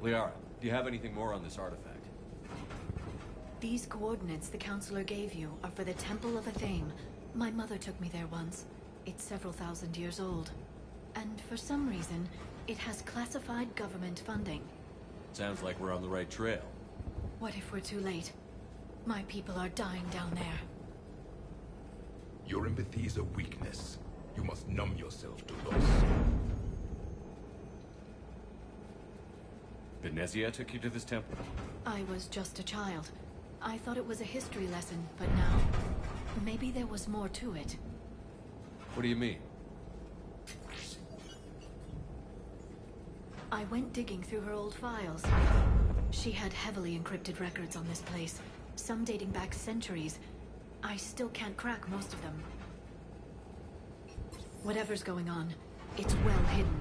Liara, do you have anything more on this artifact? These coordinates the Counselor gave you are for the Temple of Athame. My mother took me there once. It's several thousand years old. And for some reason, it has classified government funding. Sounds like we're on the right trail. What if we're too late? My people are dying down there. Your empathy is a weakness. You must numb yourself to loss. Benezia took you to this temple? I was just a child. I thought it was a history lesson, but now... maybe there was more to it. What do you mean? I went digging through her old files. She had heavily encrypted records on this place, some dating back centuries. I still can't crack most of them. Whatever's going on, it's well hidden.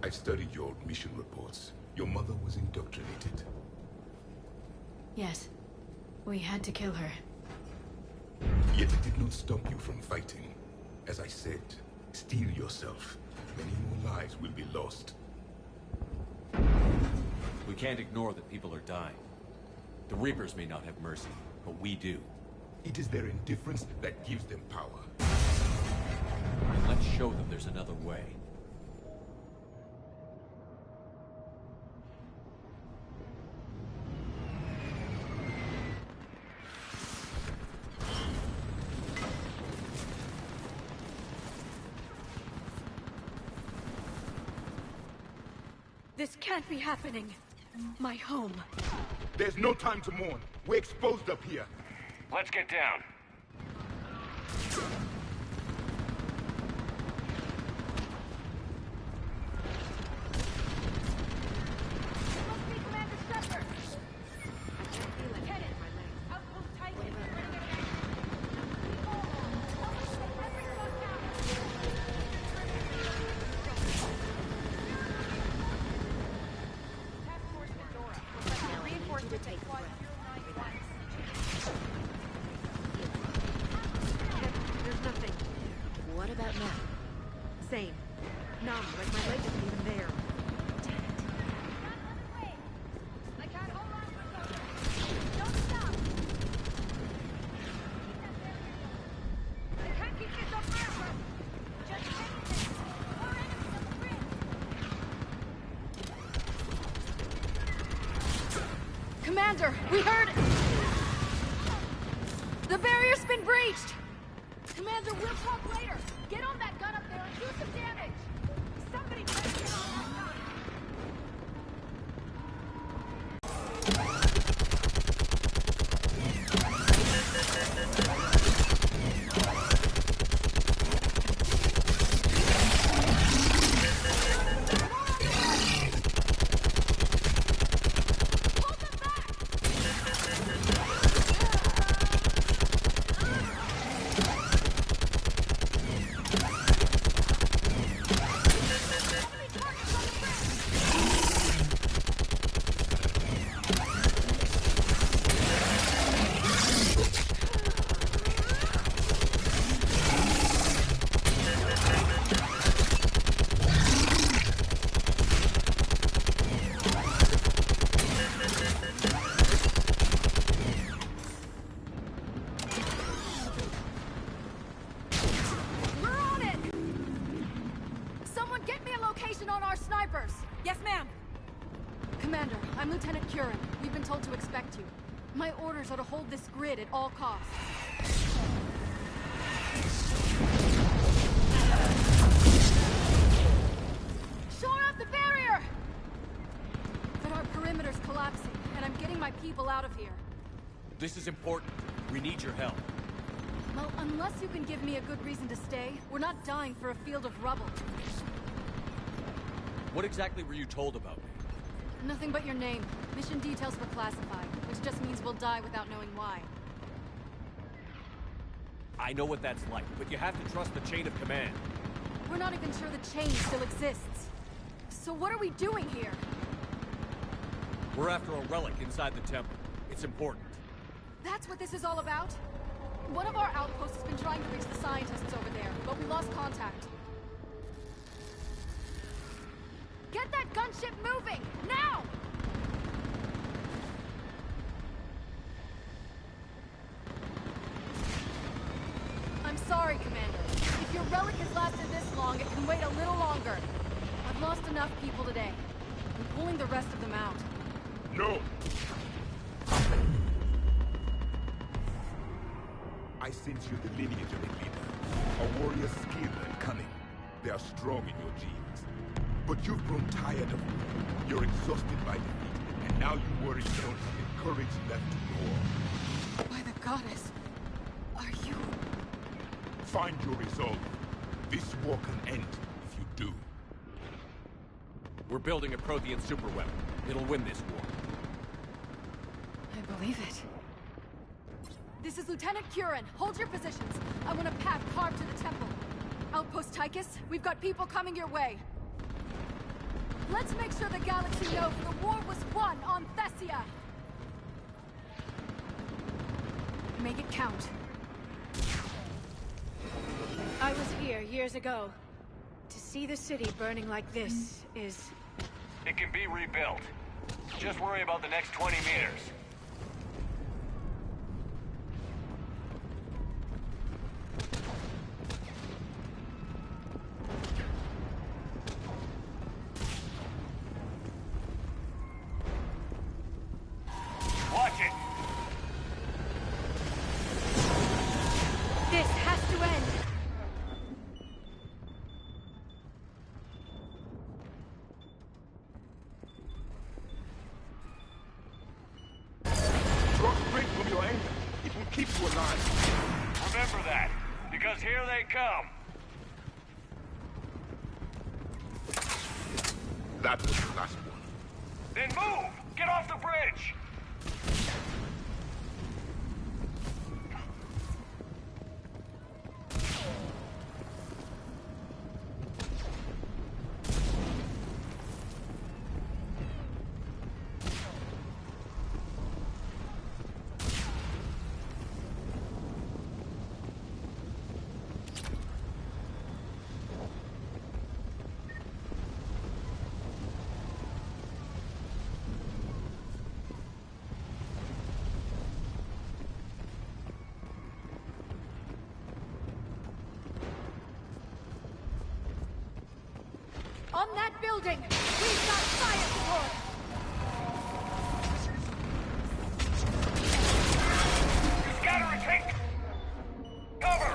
I've studied your old mission reports. Your mother was indoctrinated. Yes. We had to kill her. Yet it did not stop you from fighting. As I said, steel yourself. Many more lives will be lost. We can't ignore that people are dying. The Reapers may not have mercy, but we do. It is their indifference that gives them power. And let's show them there's another way. This can't be happening. My home. There's no time to mourn. We're exposed up here. Let's get down. What about now? Same. Numb, like my leg isn't even there. Damn it. I can't hold on for something. Don't stop. I can't keep this up forever. Just take it. More enemies on the bridge. Commander, we heard... The barrier's been breached! Commander, we'll talk later. Get on that gun up there and do some damage. Somebody try to get on that gun. On our snipers! Yes, ma'am. Commander, I'm Lieutenant Curran. We've been told to expect you. My orders are to hold this grid at all costs. Shore up the barrier! But our perimeter's collapsing, and I'm getting my people out of here. This is important. We need your help. Well, unless you can give me a good reason to stay, we're not dying for a field of rubble. What exactly were you told about me? Nothing but your name. Mission details were classified, which just means we'll die without knowing why. I know what that's like, but you have to trust the chain of command. We're not even sure the chain still exists. So what are we doing here? We're after a relic inside the temple. It's important. That's what this is all about? One of our outposts has been trying to reach the scientists over there, but we lost contact. Get that gunship moving! Now! sorry, Commander. If your relic has lasted this long, it can wait a little longer. I've lost enough people today. I'm pulling the rest of them out. No! I sense you're the lineage of a leader. A warrior's skill and cunning. They are strong in your genes. But you've grown tired of them. You're exhausted by defeat, and now you worry you don't have the courage left to go on. By the goddess, are you... Find your resolve. This war can end if you do. We're building a Prothean superweapon. It'll win this war. I believe it. This is Lieutenant Curran. Hold your positions. I want a path carved to the temple. Outpost Tychus, we've got people coming your way. Let's make sure the galaxy knows the war was won on Thessia. Make it count. I was here years ago. To see the city burning like this is... It can be rebuilt. Just worry about the next 20 meters. Watch it! This has to end! Draw strength from your anger. It will keep you alive. Remember that, because here they come. That was the last one. Then move! Get off the bridge! On that building, we've got fire support! Scatter and take cover!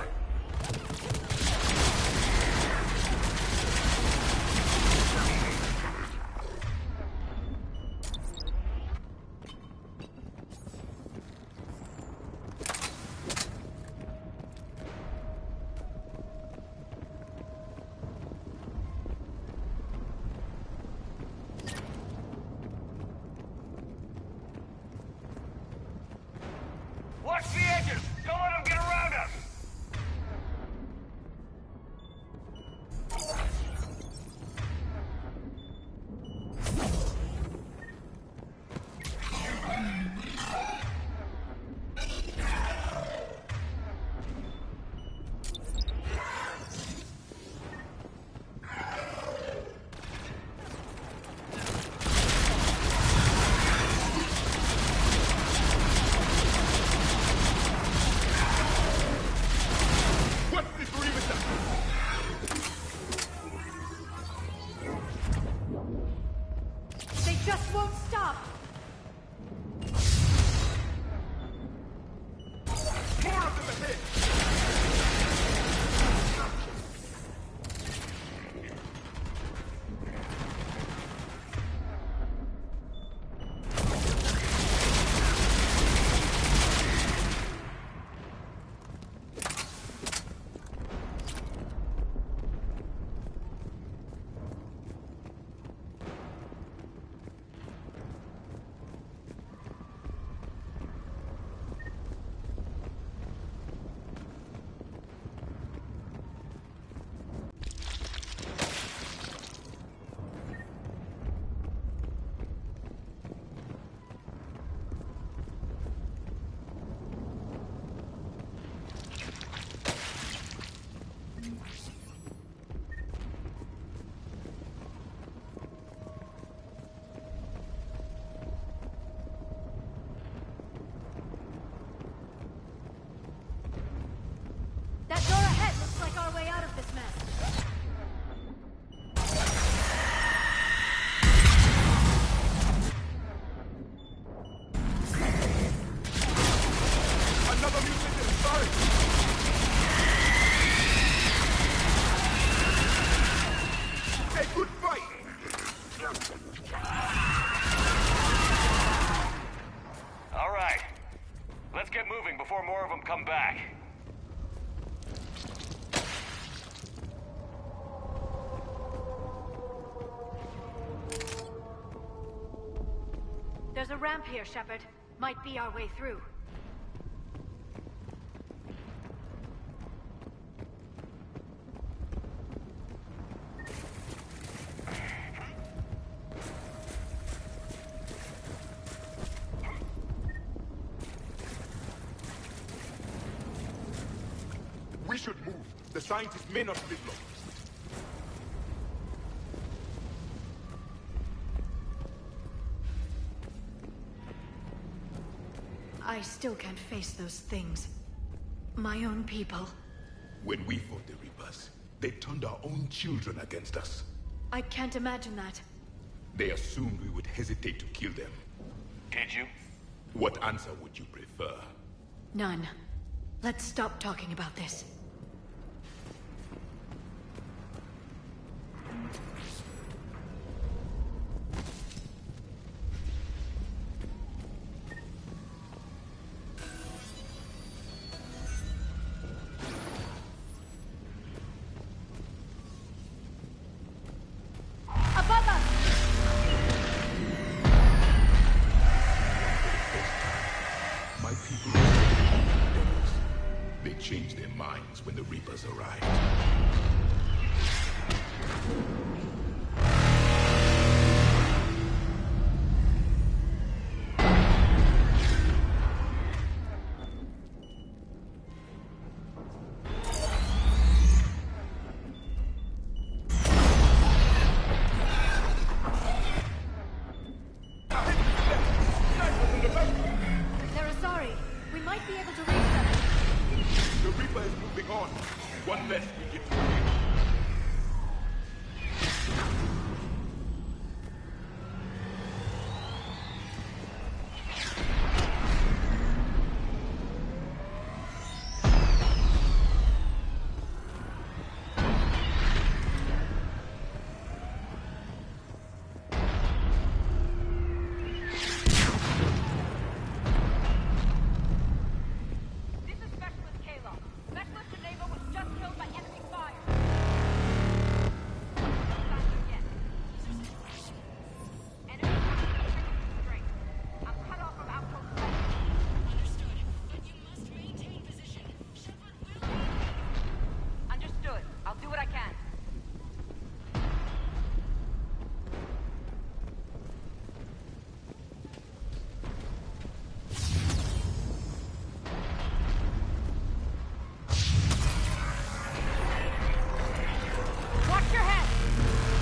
Hey, good fight! All right. Let's get moving before more of them come back. There's a ramp here, Shepard. Might be our way through. We should move. The scientists may not live long. I still can't face those things. My own people. When we fought the Reapers, they turned our own children against us. I can't imagine that. They assumed we would hesitate to kill them. Did you? What answer would you prefer? None. Let's stop talking about this. Above us! My people are devils. They changed their minds when the Reapers arrived. They're Asari. We might be able to reach them. The Reaper is moving on. One less we get to kill. This is Specialist Kayla. Specialist Geneva was just killed by enemy fire. No signs of yet. Enemy strength. I'm cut off from outpost sight. Understood, but you must maintain position. Shepard will be... Understood. I'll do what I can. Watch your head!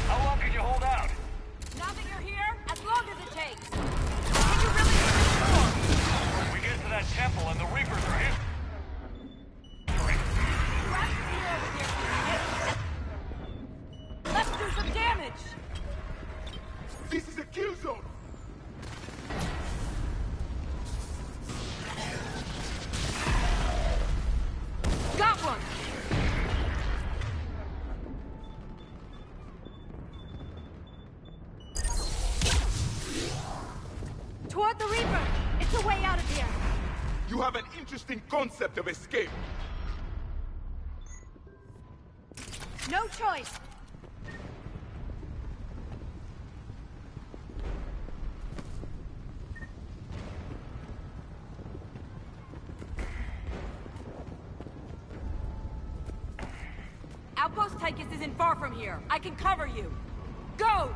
How long can you hold out? Now that you're here, as long as it takes. Can you really do this for? We get to that temple and the Reapers are here. Grab the hero with your... Let's do some damage! This is a kill zone! Got one! Toward the Reaper! It's a way out of here! You have an interesting concept of escape. No choice! Outpost Tychus isn't far from here. I can cover you. Go!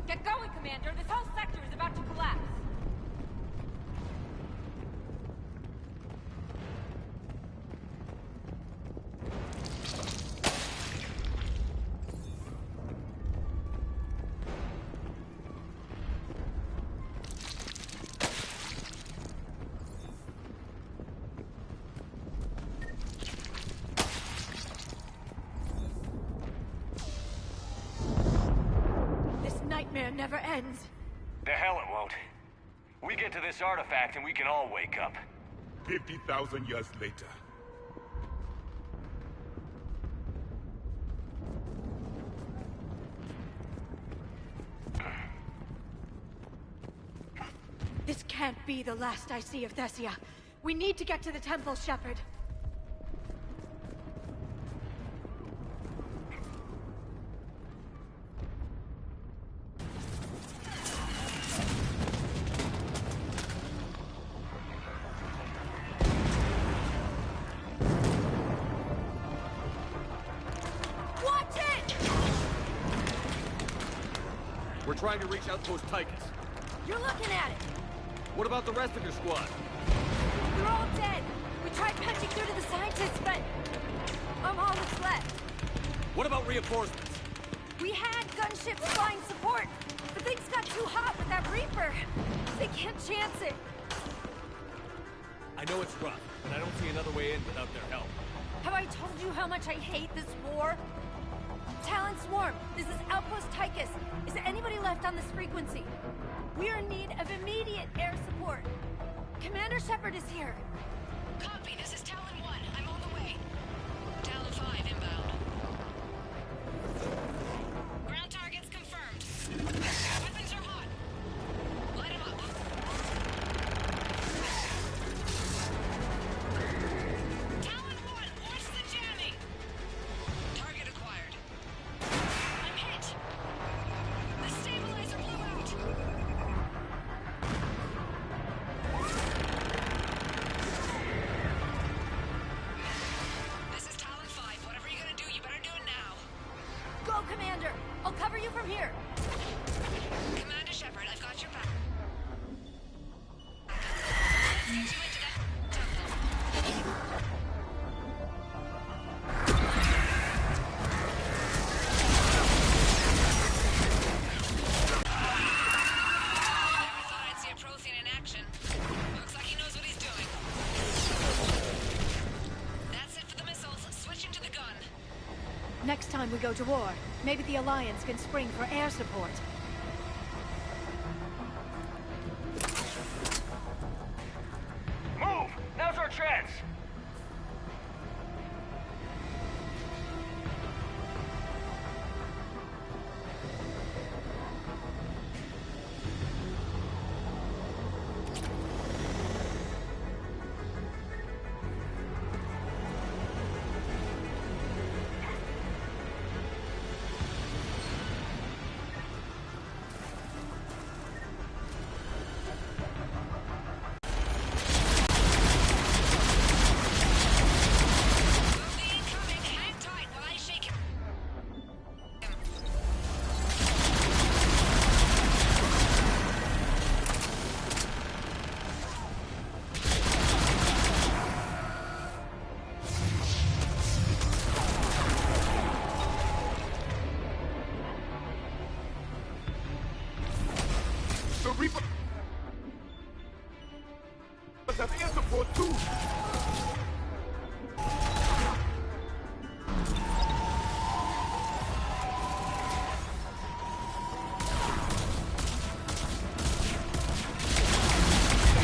Get going, Commander! This whole sector is about to collapse! nightmare never ends. The hell it won't. We get to this artifact and we can all wake up. 50,000 years later. This can't be the last I see of Thessia. We need to get to the temple, Shepard. Watch it! We're trying to reach Outpost Tychus. You're looking at it. What about the rest of your squad? They're all dead. We tried punching through to the scientists, but I'm all that's left. What about reinforcements? We had gunships flying support, but things got too hot with that Reaper. They can't chance it. I know it's rough, but I don't see another way in without their help. Have I told you how much I hate this war? Talon Swarm, this is Outpost Tychus. Is anybody left on this frequency? We're in need of immediate air support. Commander Shepard is here. Copy, this is Talon 1. I'm on the way. Talon 5 inbound. Ground targets confirmed. Weapons are hot. Light 'em up. Talon 1, what's the jamming? Target acquired. I'm hit. The stabilizer blew out. This is Talon 5. Whatever you're gonna do, you better do it now. Go, Commander! I'll cover you from here. Commander Shepard, I've got your back. Let's get you into that temple. Never thought I'd see a Prothean in action. Looks like he knows what he's doing. That's it for the missiles. Switching to the gun. Next time we go to war, maybe the Alliance can spring for air support. Move! Now's our chance! Move the incoming. Hang tight while I shake him. The Reaper have air support too. We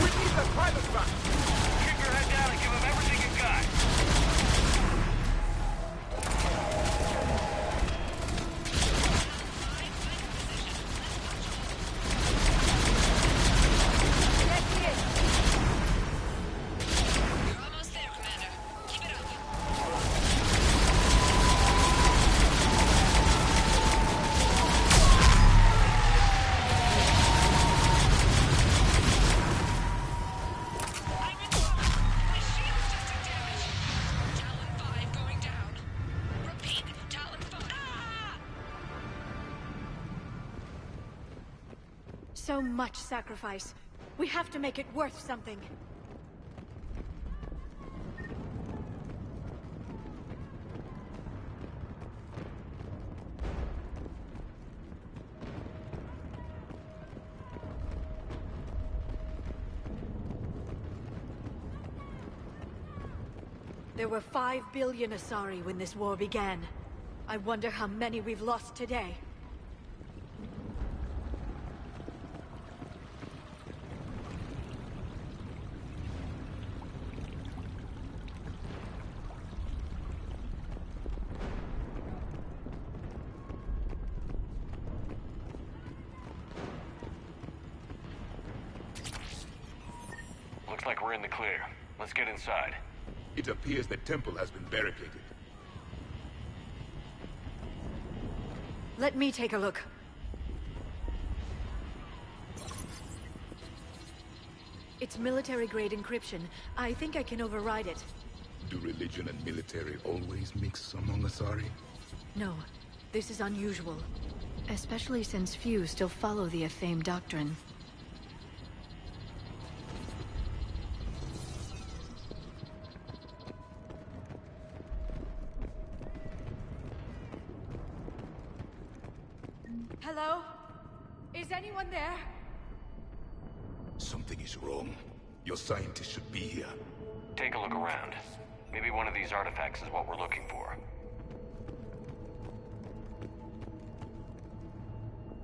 need that pilot back. Keep your head down and give them everything you've got. Yes, he is. You're almost there, Commander. Keep it up. I'm in trouble. My shields just took damage. Talon 5 going down. Repeat, Talon 5. Ah! So much sacrifice. We have to make it worth something. There were 5 billion Asari when this war began. I wonder how many we've lost today. Looks like we're in the clear. Let's get inside. It appears the temple has been barricaded. Let me take a look. It's military-grade encryption. I think I can override it. Do religion and military always mix among Asari? No, this is unusual. Especially since few still follow the Athame doctrine. Hello? Is anyone there? Something is wrong. Your scientists should be here. Take a look around. Maybe one of these artifacts is what we're looking for.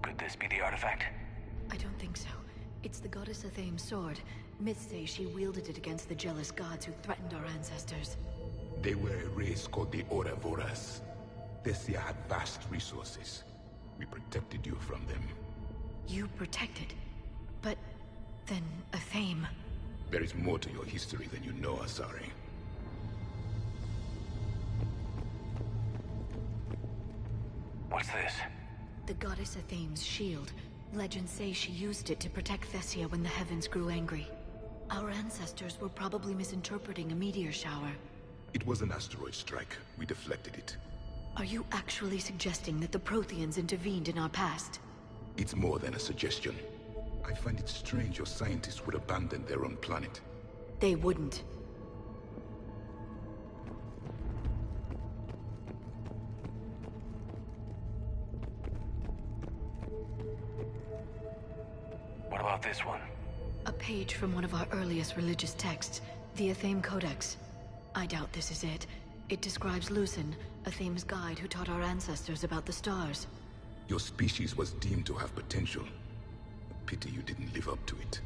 Could this be the artifact? I don't think so. It's the goddess Athame's sword. Myths say she wielded it against the jealous gods who threatened our ancestors. They were a race called the Ouroboros. Thessia had vast resources. We protected you from them. You protected? But then Athame... There is more to your history than you know, Asari. What's this? The goddess Athame's shield. Legends say she used it to protect Thessia when the heavens grew angry. Our ancestors were probably misinterpreting a meteor shower. It was an asteroid strike. We deflected it. Are you actually suggesting that the Protheans intervened in our past? It's more than a suggestion. I find it strange your scientists would abandon their own planet. They wouldn't. What about this one? A page from one of our earliest religious texts, the Athame Codex. I doubt this is it. It describes Lucen, Athame's guide who taught our ancestors about the stars. Your species was deemed to have potential. Pity you didn't live up to it.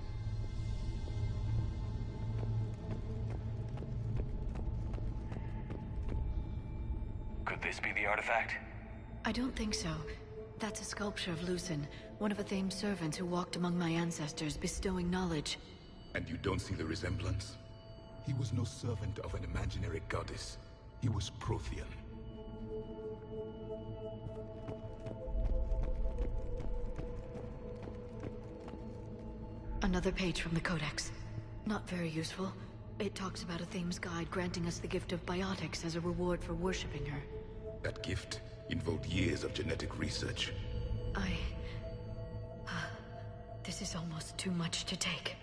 Could this be the artifact? I don't think so. That's a sculpture of Lucen, one of Athame's servants who walked among my ancestors, bestowing knowledge. And you don't see the resemblance? He was no servant of an imaginary goddess. He was Prothean. Another page from the Codex. Not very useful. It talks about Athame's guide granting us the gift of biotics as a reward for worshipping her. That gift involved years of genetic research. This is almost too much to take.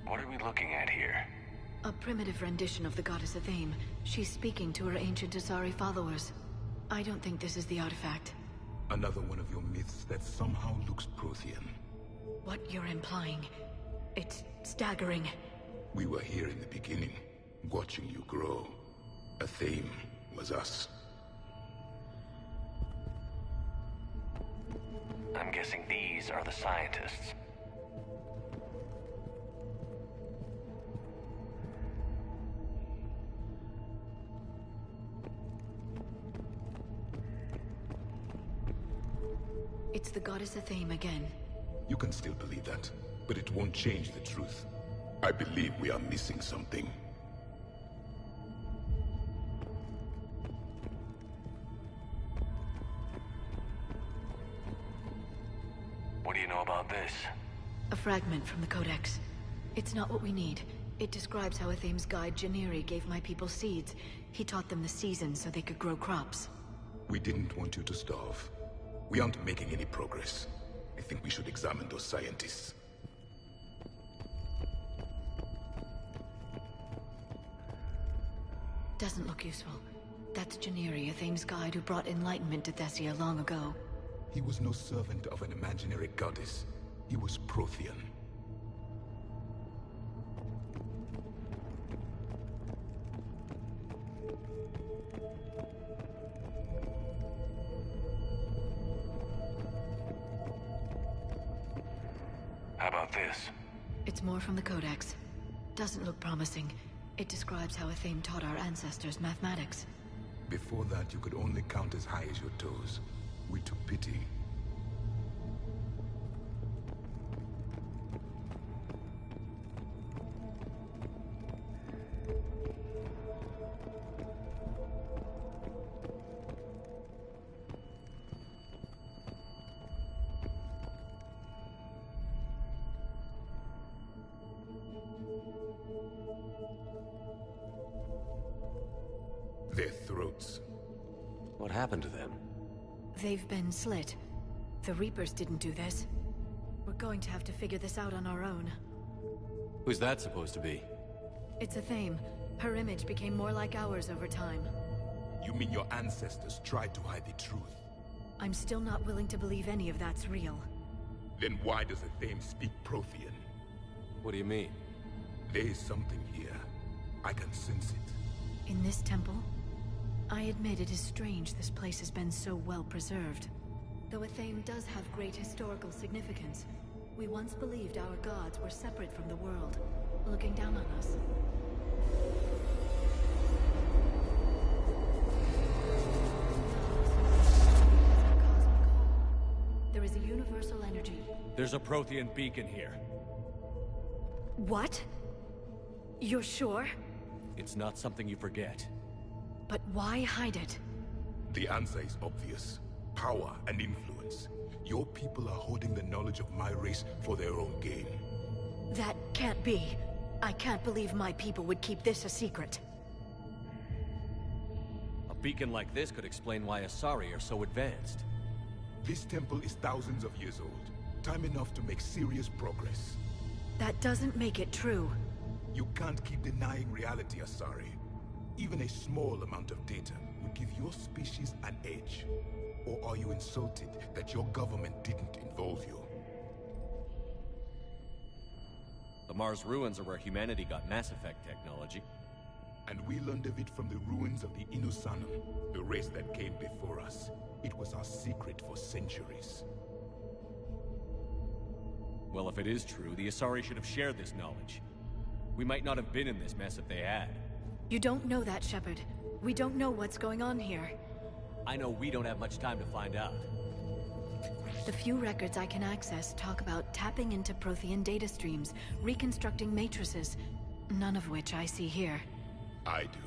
What are we looking at here? A primitive rendition of the goddess Athame. She's speaking to her ancient Asari followers. I don't think this is the artifact. Another one of your myths that somehow looks Prothean. What you're implying, it's staggering. We were here in the beginning, watching you grow. Athame was us. I'm guessing these are the scientists. It's the goddess Athame again. You can still believe that, but it won't change the truth. I believe we are missing something. What do you know about this? A fragment from the Codex. It's not what we need. It describes how Athame's guide Janiri gave my people seeds. He taught them the seasons so they could grow crops. We didn't want you to starve. We aren't making any progress. I think we should examine those scientists. Doesn't look useful. That's Janiri, Athame's guide who brought enlightenment to Thessia long ago. He was no servant of an imaginary goddess. He was Prothean. How about this? It's more from the Codex. Doesn't look promising. It describes how Athame taught our ancestors mathematics. Before that, you could only count as high as your toes. We took pity. throats. What happened to them? They've been slit. The Reapers didn't do this. We're going to have to figure this out on our own. Who's that supposed to be? It's a Thame. Her image became more like ours over time. You mean your ancestors tried to hide the truth? I'm still not willing to believe any of that's real. Then why does a Thame speak Prothean? What do you mean? There is something here. I can sense it. In this temple? I admit it is strange this place has been so well preserved. Though a Thame does have great historical significance, we once believed our gods were separate from the world, looking down on us. There is a universal energy. There's a Prothean beacon here. What? You're sure? It's not something you forget. But why hide it? The answer is obvious. Power and influence. Your people are holding the knowledge of my race for their own gain. That can't be. I can't believe my people would keep this a secret. A beacon like this could explain why Asari are so advanced. This temple is thousands of years old. Time enough to make serious progress. That doesn't make it true. You can't keep denying reality, Asari. Even a small amount of data would give your species an edge. Or are you insulted that your government didn't involve you? The Mars ruins are where humanity got Mass Effect technology. And we learned of it from the ruins of the Inusanum, the race that came before us. It was our secret for centuries. Well, if it is true, the Asari should have shared this knowledge. We might not have been in this mess if they had. You don't know that, Shepard. We don't know what's going on here. I know we don't have much time to find out. The few records I can access talk about tapping into Prothean data streams, reconstructing matrices, none of which I see here. I do.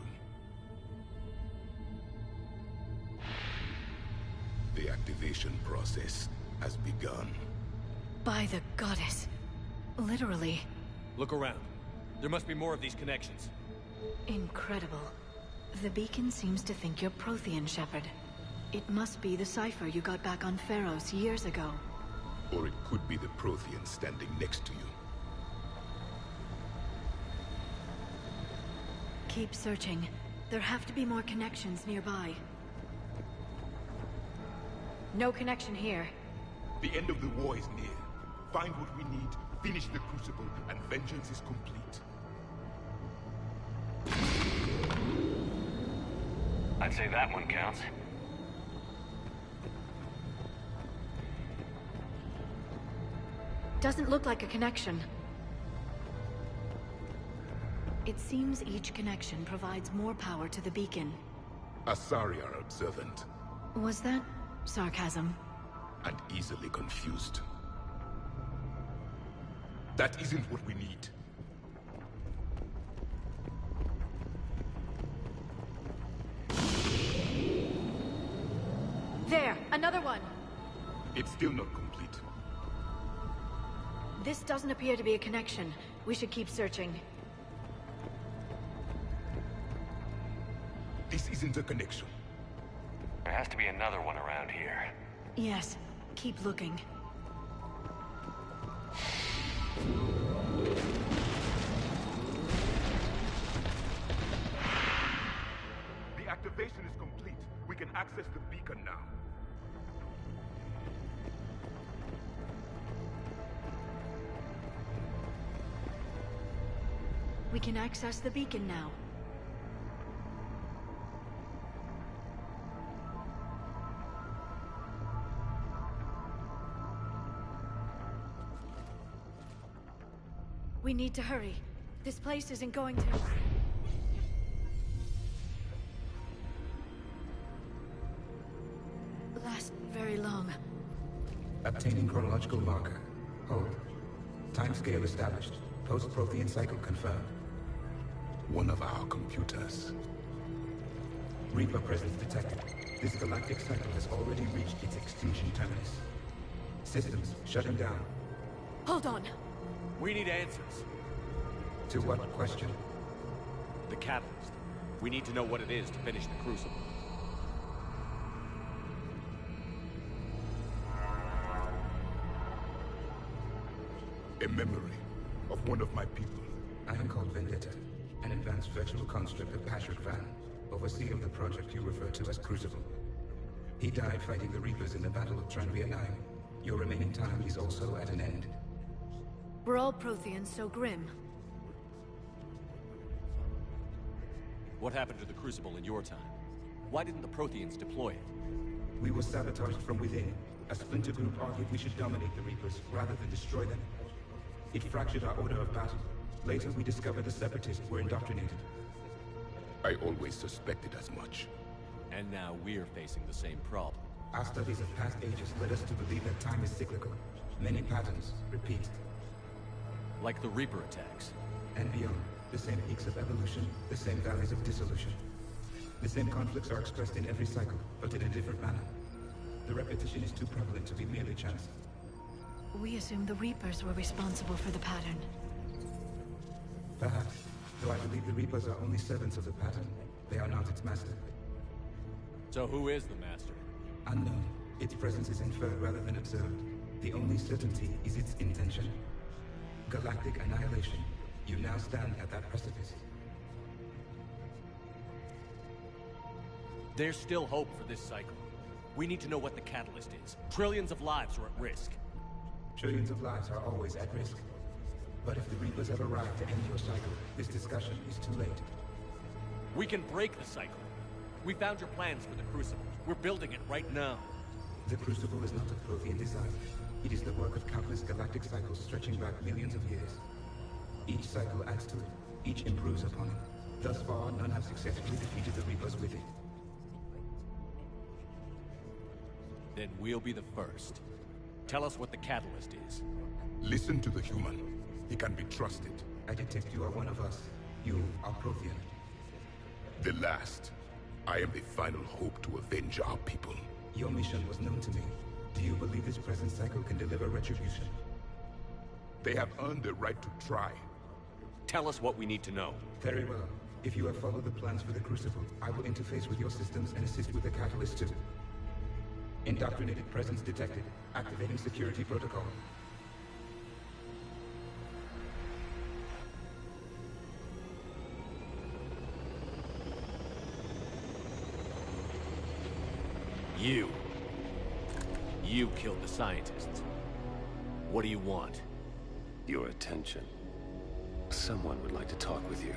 The activation process has begun. By the goddess. Literally. Look around. There must be more of these connections. Incredible. The beacon seems to think you're Prothean, Shepard. It must be the cipher you got back on Pharos years ago. Or it could be the Prothean standing next to you. Keep searching. There have to be more connections nearby. No connection here. The end of the war is near. Find what we need, finish the Crucible, and vengeance is complete. I'd say that one counts. Doesn't look like a connection. It seems each connection provides more power to the beacon. Asari are observant. Was that sarcasm? And easily confused. That isn't what we need. There! Another one! It's still not complete. This doesn't appear to be a connection. We should keep searching. This isn't a connection. There has to be another one around here. Yes. Keep looking. The activation is complete. We can access the beacon now. We can access the beacon now. We need to hurry. This place isn't going to... last very long. Obtaining chronological marker. Hold. Timescale established. Post-Prothean cycle confirmed. One of our computers. Reaper presence detected. This galactic cycle has already reached its extinction terminus. Systems shutting down. Hold on. We need answers. To what question? The catalyst. We need to know what it is to finish the Crucible. A memory of one of my people. I am called Vendetta, an advanced virtual construct of Patrick Van, overseer of the project you refer to as Crucible. He died fighting the Reapers in the Battle of Tranvia 9. Your remaining time is also at an end. Were all Protheans so grim? What happened to the Crucible in your time? Why didn't the Protheans deploy it? We were sabotaged from within. A splinter group argued we should dominate the Reapers rather than destroy them. It fractured our order of battle. Later, we discovered the Separatists were indoctrinated. I always suspected as much. And now we're facing the same problem. Our studies of past ages led us to believe that time is cyclical. Many patterns repeat. Like the Reaper attacks. And beyond, the same peaks of evolution, the same valleys of dissolution. The same conflicts are expressed in every cycle, but in a different manner. The repetition is too prevalent to be merely chance. We assumed the Reapers were responsible for the pattern. Perhaps, though I believe the Reapers are only servants of the pattern. They are not its master. So who is the master? Unknown. Its presence is inferred rather than observed. The only certainty is its intention. Galactic annihilation. You now stand at that precipice. There's still hope for this cycle. We need to know what the catalyst is. Trillions of lives are at risk. Trillions of lives are always at risk. But if the Reapers have arrived to end your cycle, this discussion is too late. We can break the cycle. We found your plans for the Crucible. We're building it right now. The Crucible is not a Prothean design. It is the work of countless galactic cycles stretching back millions of years. Each cycle adds to it. Each improves upon it. Thus far, none have successfully defeated the Reapers with it. Then we'll be the first. Tell us what the catalyst is. Listen to the human. He can be trusted. I detect you are one of us. You are Prothean. The last. I am the final hope to avenge our people. Your mission was known to me. Do you believe this present cycle can deliver retribution? They have earned the right to try. Tell us what we need to know. Very well. If you have followed the plans for the Crucible, I will interface with your systems and assist with the catalyst too. Indoctrinated presence detected. Activating security protocol. You killed the scientists. What do you want? Your attention. Someone would like to talk with you.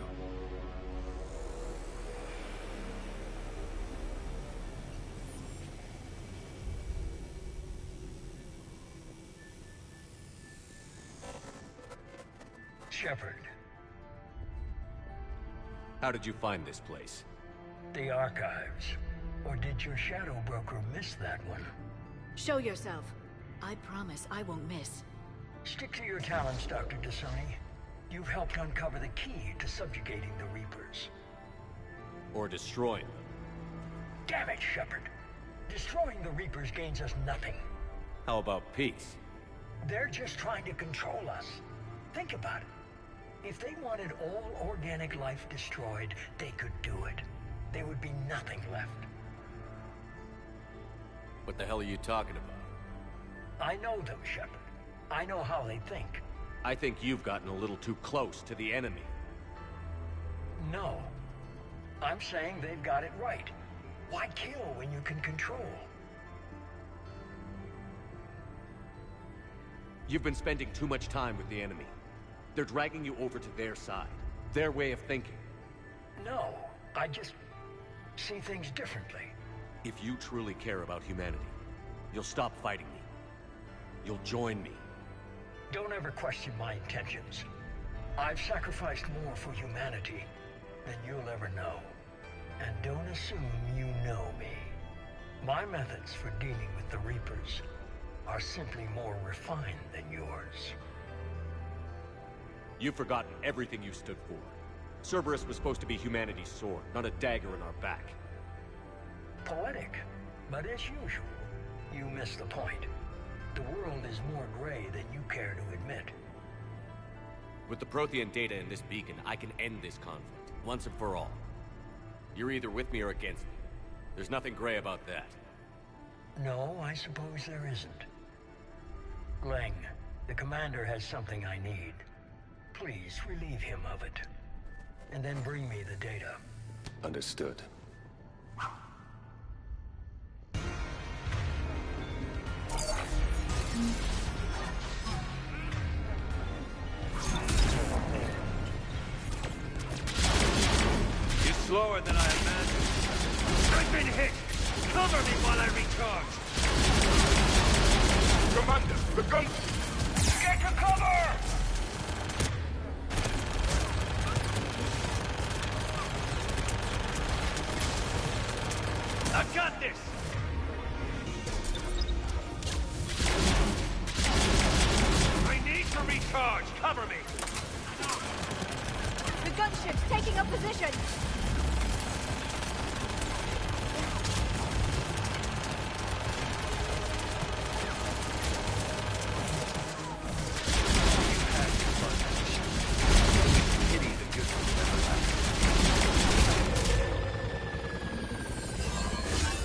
Shepard. How did you find this place? The archives. Or did your shadow broker miss that one? Show yourself. I promise I won't miss. Stick to your talents, Dr. Dasani. You've helped uncover the key to subjugating the Reapers. Or destroying them. Damn it, Shepard. Destroying the Reapers gains us nothing. How about peace? They're just trying to control us. Think about it. If they wanted all organic life destroyed, they could do it. There would be nothing left. What the hell are you talking about? I know them, Shepard. I know how they think. I think you've gotten a little too close to the enemy. No. I'm saying they've got it right. Why kill when you can control? You've been spending too much time with the enemy. They're dragging you over to their side. Their way of thinking. No, I just see things differently. If you truly care about humanity, you'll stop fighting me. You'll join me. Don't ever question my intentions. I've sacrificed more for humanity than you'll ever know. And don't assume you know me. My methods for dealing with the Reapers are simply more refined than yours. You've forgotten everything you stood for. Cerberus was supposed to be humanity's sword, not a dagger in our back. Poetic, but as usual, you miss the point. The world is more gray than you care to admit. With the Prothean data in this beacon, I can end this conflict, once and for all. You're either with me or against me. There's nothing gray about that. No, I suppose there isn't. Leng, the commander has something I need. Please relieve him of it. And then bring me the data. Understood. You're slower than I imagined. I've been hit! Cover me while I recharge! Commander, the gun... Get to cover! I've got this! I need to recharge! Cover me! The gunship's taking up position! Pity the good ones never last.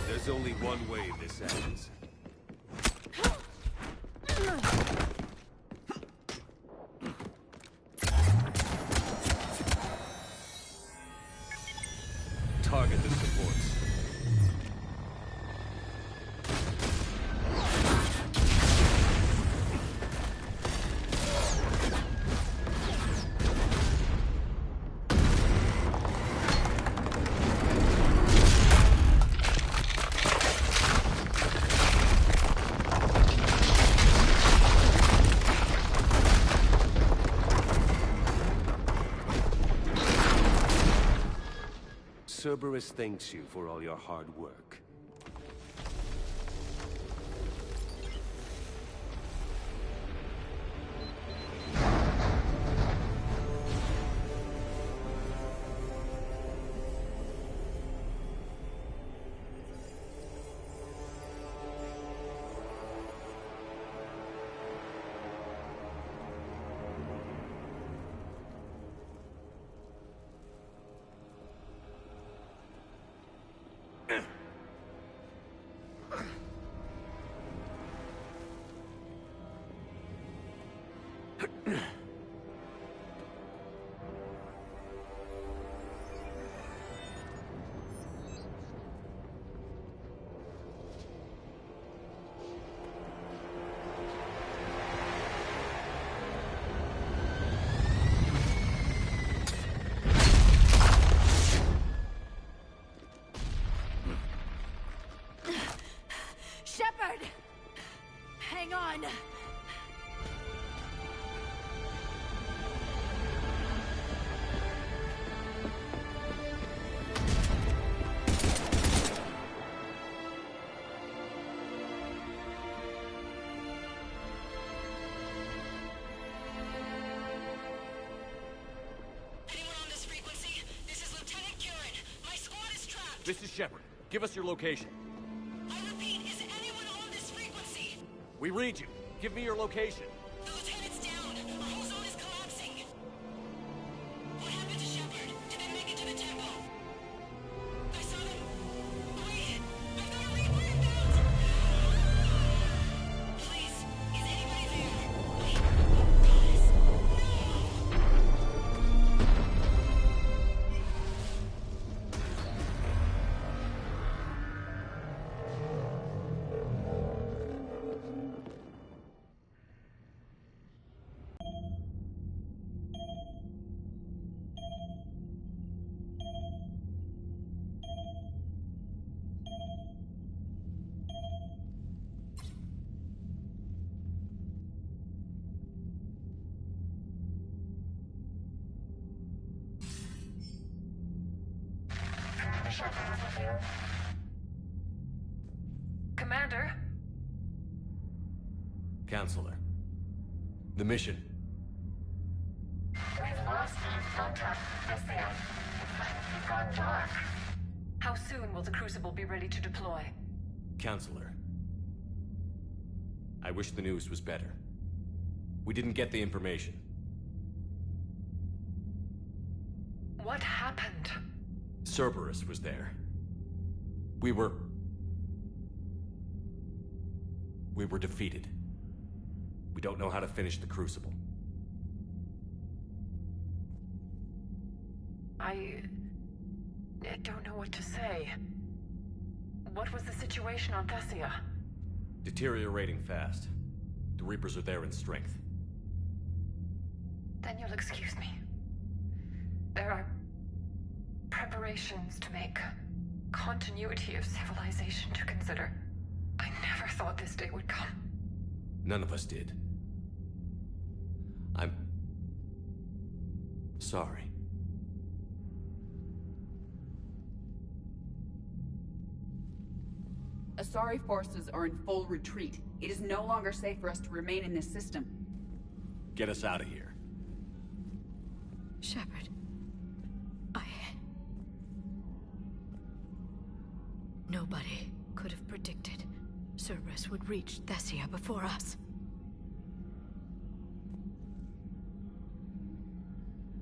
There's only one way this ends. Target the supports. Cerberus thanks you for all your hard work. Shepard! Hang on! Anyone on this frequency? This is Lieutenant Curran. My squad is trapped. This is Shepard. Give us your location. I repeat, is anyone on this frequency? We read you. Give me your location. The lieutenant's down. Our whole zone is collapsing. What happened to Shepard? Did they make it to the temple? I saw them. Wait! I've got a Reaper inbound! Please, is anybody there? Wait, guys, no! Commander? Counselor. The mission. We've lost contact with the It's gone dark. How soon will the Crucible be ready to deploy? Counselor. I wish the news was better. We didn't get the information. What happened? Cerberus was there. We were defeated. We don't know how to finish the Crucible. I don't know what to say. What was the situation on Thessia? Deteriorating fast. The Reapers are there in strength. Then you'll excuse me. There are preparations to make, continuity of civilization to consider. I never thought this day would come. None of us did. I'm sorry. Asari forces are in full retreat. It is no longer safe for us to remain in this system. Get us out of here. Shepard. Nobody could have predicted Cerberus would reach Thessia before us.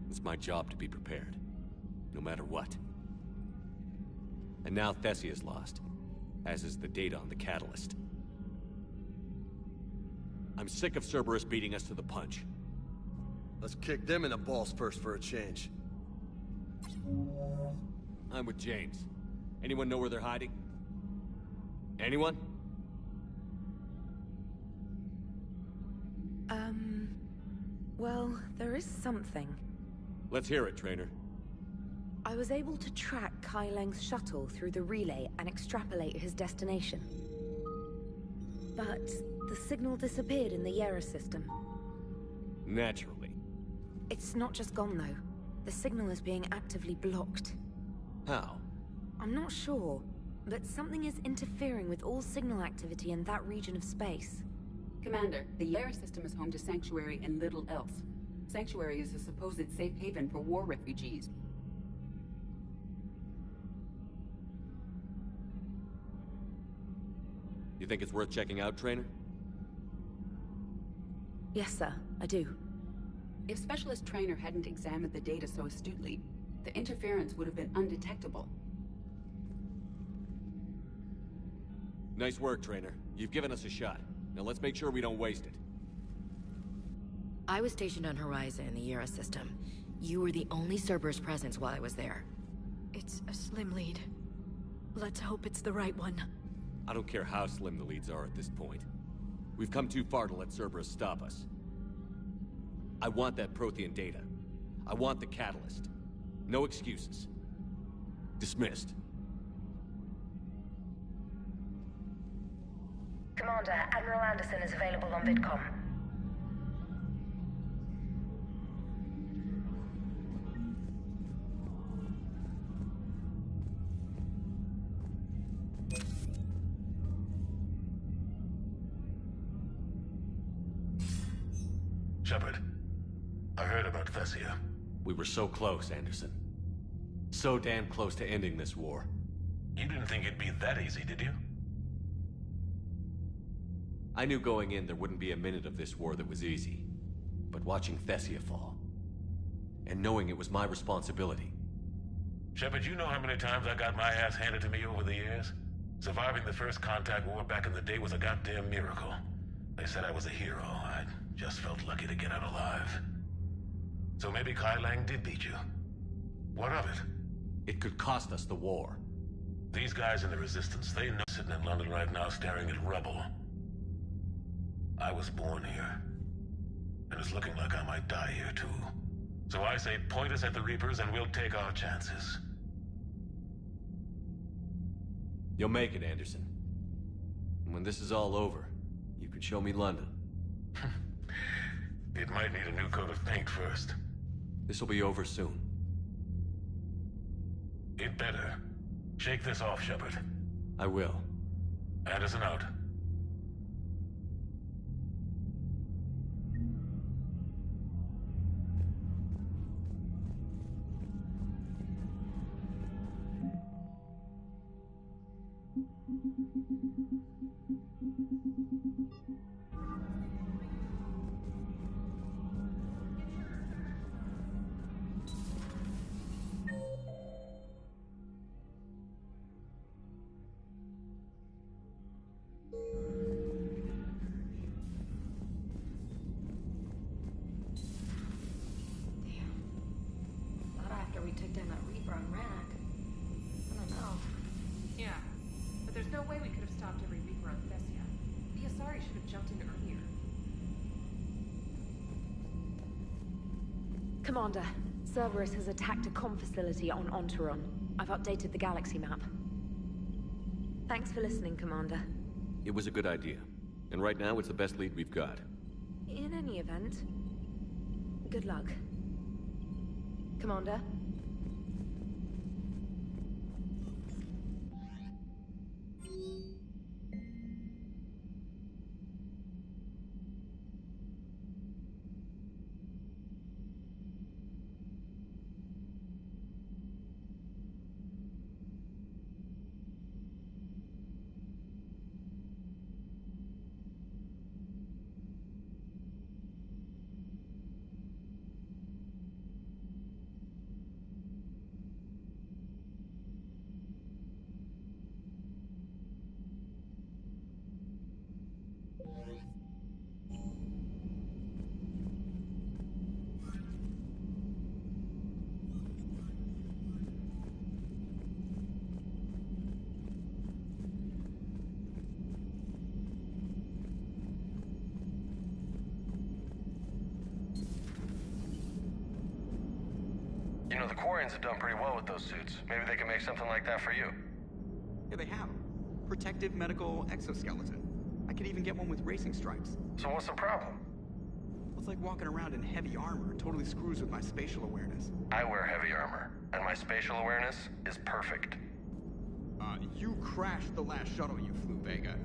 It's my job to be prepared, no matter what. And now Thessia's lost, as is the data on the catalyst. I'm sick of Cerberus beating us to the punch. Let's kick them in the balls first for a change. I'm with James. Anyone know where they're hiding? Anyone? Well, there is something. Let's hear it, Trainer. I was able to track Kai Leng's shuttle through the relay and extrapolate his destination. But the signal disappeared in the Yera system. Naturally. It's not just gone, though. The signal is being actively blocked. How? I'm not sure, but something is interfering with all signal activity in that region of space. Commander, the Yera system is home to Sanctuary and little else. Sanctuary is a supposed safe haven for war refugees. You think it's worth checking out, Trainer? Yes, sir, I do. If Specialist Trainer hadn't examined the data so astutely, the interference would have been undetectable. Nice work, Trainer. You've given us a shot. Now let's make sure we don't waste it. I was stationed on Horizon in the Yera system. You were the only Cerberus presence while I was there. It's a slim lead. Let's hope it's the right one. I don't care how slim the leads are at this point. We've come too far to let Cerberus stop us. I want that Prothean data. I want the catalyst. No excuses. Dismissed. Commander, Admiral Anderson is available on VidCom. Shepard, I heard about Thessia. We were so close, Anderson. So damn close to ending this war. You didn't think it'd be that easy, did you? I knew going in there wouldn't be a minute of this war that was easy. But watching Thessia fall, and knowing it was my responsibility. Shepard, you know how many times I got my ass handed to me over the years? Surviving the first contact war back in the day was a goddamn miracle. They said I was a hero. I just felt lucky to get out alive. So maybe Kai Lang did beat you. What of it? It could cost us the war. These guys in the Resistance, they know sitting in London right now staring at rubble. I was born here. And it's looking like I might die here too. So I say point us at the Reapers and we'll take our chances. You'll make it, Anderson. And when this is all over, you can show me London. It might need a new coat of paint first. This'll be over soon. It better. Shake this off, Shepard. I will. Anderson out. no way we could have stopped every Reaper on Thessia. The Asari should have jumped in earlier. Commander, Cerberus has attacked a comm facility on Ontaron. I've updated the galaxy map. Thanks for listening, Commander. It was a good idea. And right now, it's the best lead we've got. In any event, good luck. Commander? You know, the Quarians have done pretty well with those suits. Maybe they can make something like that for you. Yeah, they have. Protective medical exoskeleton. I could even get one with racing stripes. So what's the problem? It's like walking around in heavy armor. It totally screws with my spatial awareness. I wear heavy armor, and my spatial awareness is perfect. You crashed the last shuttle you flew, Vega.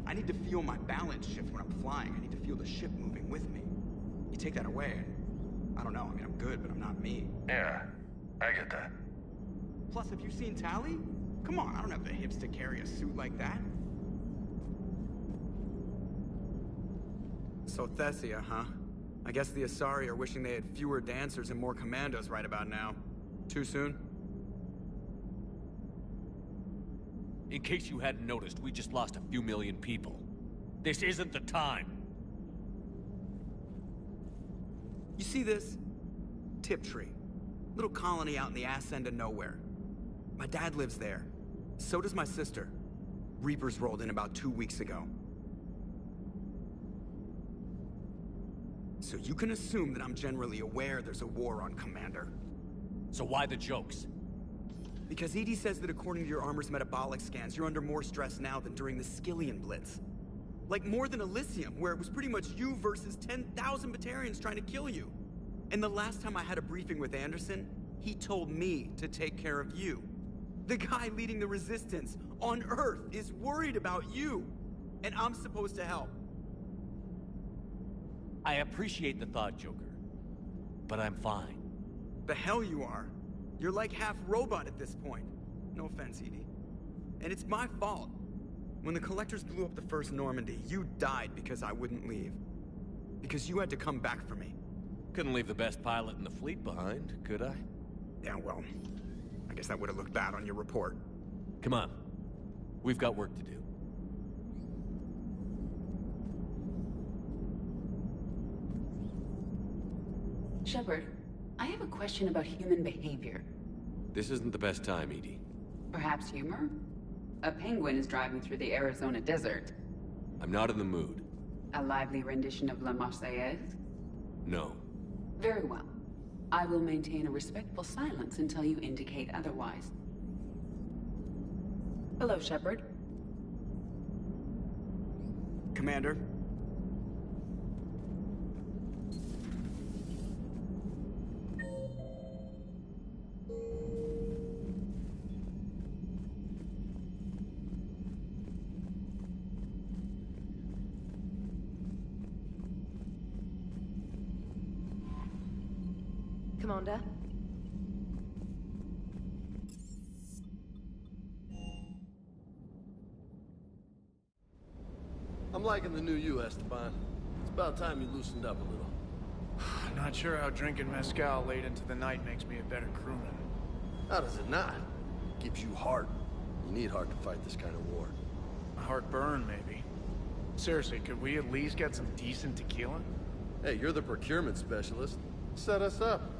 I need to feel my balance shift when I'm flying. I need to feel the ship moving with me. You take that away, and I don't know. I mean, I'm good, but I'm not me. Yeah, I get that. Plus, have you seen Tali? Come on, I don't have the hips to carry a suit like that. So Thessia, huh? I guess the Asari are wishing they had fewer dancers and more commandos right about now. Too soon? In case you hadn't noticed, we just lost a few million people. This isn't the time. You see this? Tiptree. Little colony out in the ass end of nowhere. My dad lives there. So does my sister. Reapers rolled in about 2 weeks ago. So you can assume that I'm generally aware there's a war on, Commander. So why the jokes? Because EDI says that according to your armor's metabolic scans, you're under more stress now than during the Skillian Blitz. Like more than Elysium, where it was pretty much you versus 10,000 Batarians trying to kill you. And the last time I had a briefing with Anderson, he told me to take care of you. The guy leading the resistance on Earth is worried about you, and I'm supposed to help. I appreciate the thought, Joker, but I'm fine. The hell you are. You're like half robot at this point. No offense, EDI. And it's my fault. When the Collectors blew up the first Normandy, you died because I wouldn't leave. Because you had to come back for me. Couldn't leave the best pilot in the fleet behind, could I? Yeah, well, I guess that would have looked bad on your report. Come on. We've got work to do. Shepard, I have a question about human behavior. This isn't the best time, EDI. Perhaps humor? A penguin is driving through the Arizona desert. I'm not in the mood. A lively rendition of La Marseillaise? No. Very well. I will maintain a respectful silence until you indicate otherwise. Hello, Shepard. Commander. Commander? I'm liking the new you, Esteban. It's about time you loosened up a little. Not sure how drinking mezcal late into the night makes me a better crewman. How does it not? Gives you heart. You need heart to fight this kind of war. A heartburn, maybe. Seriously, could we at least get some decent tequila? Hey, you're the procurement specialist. Set us up.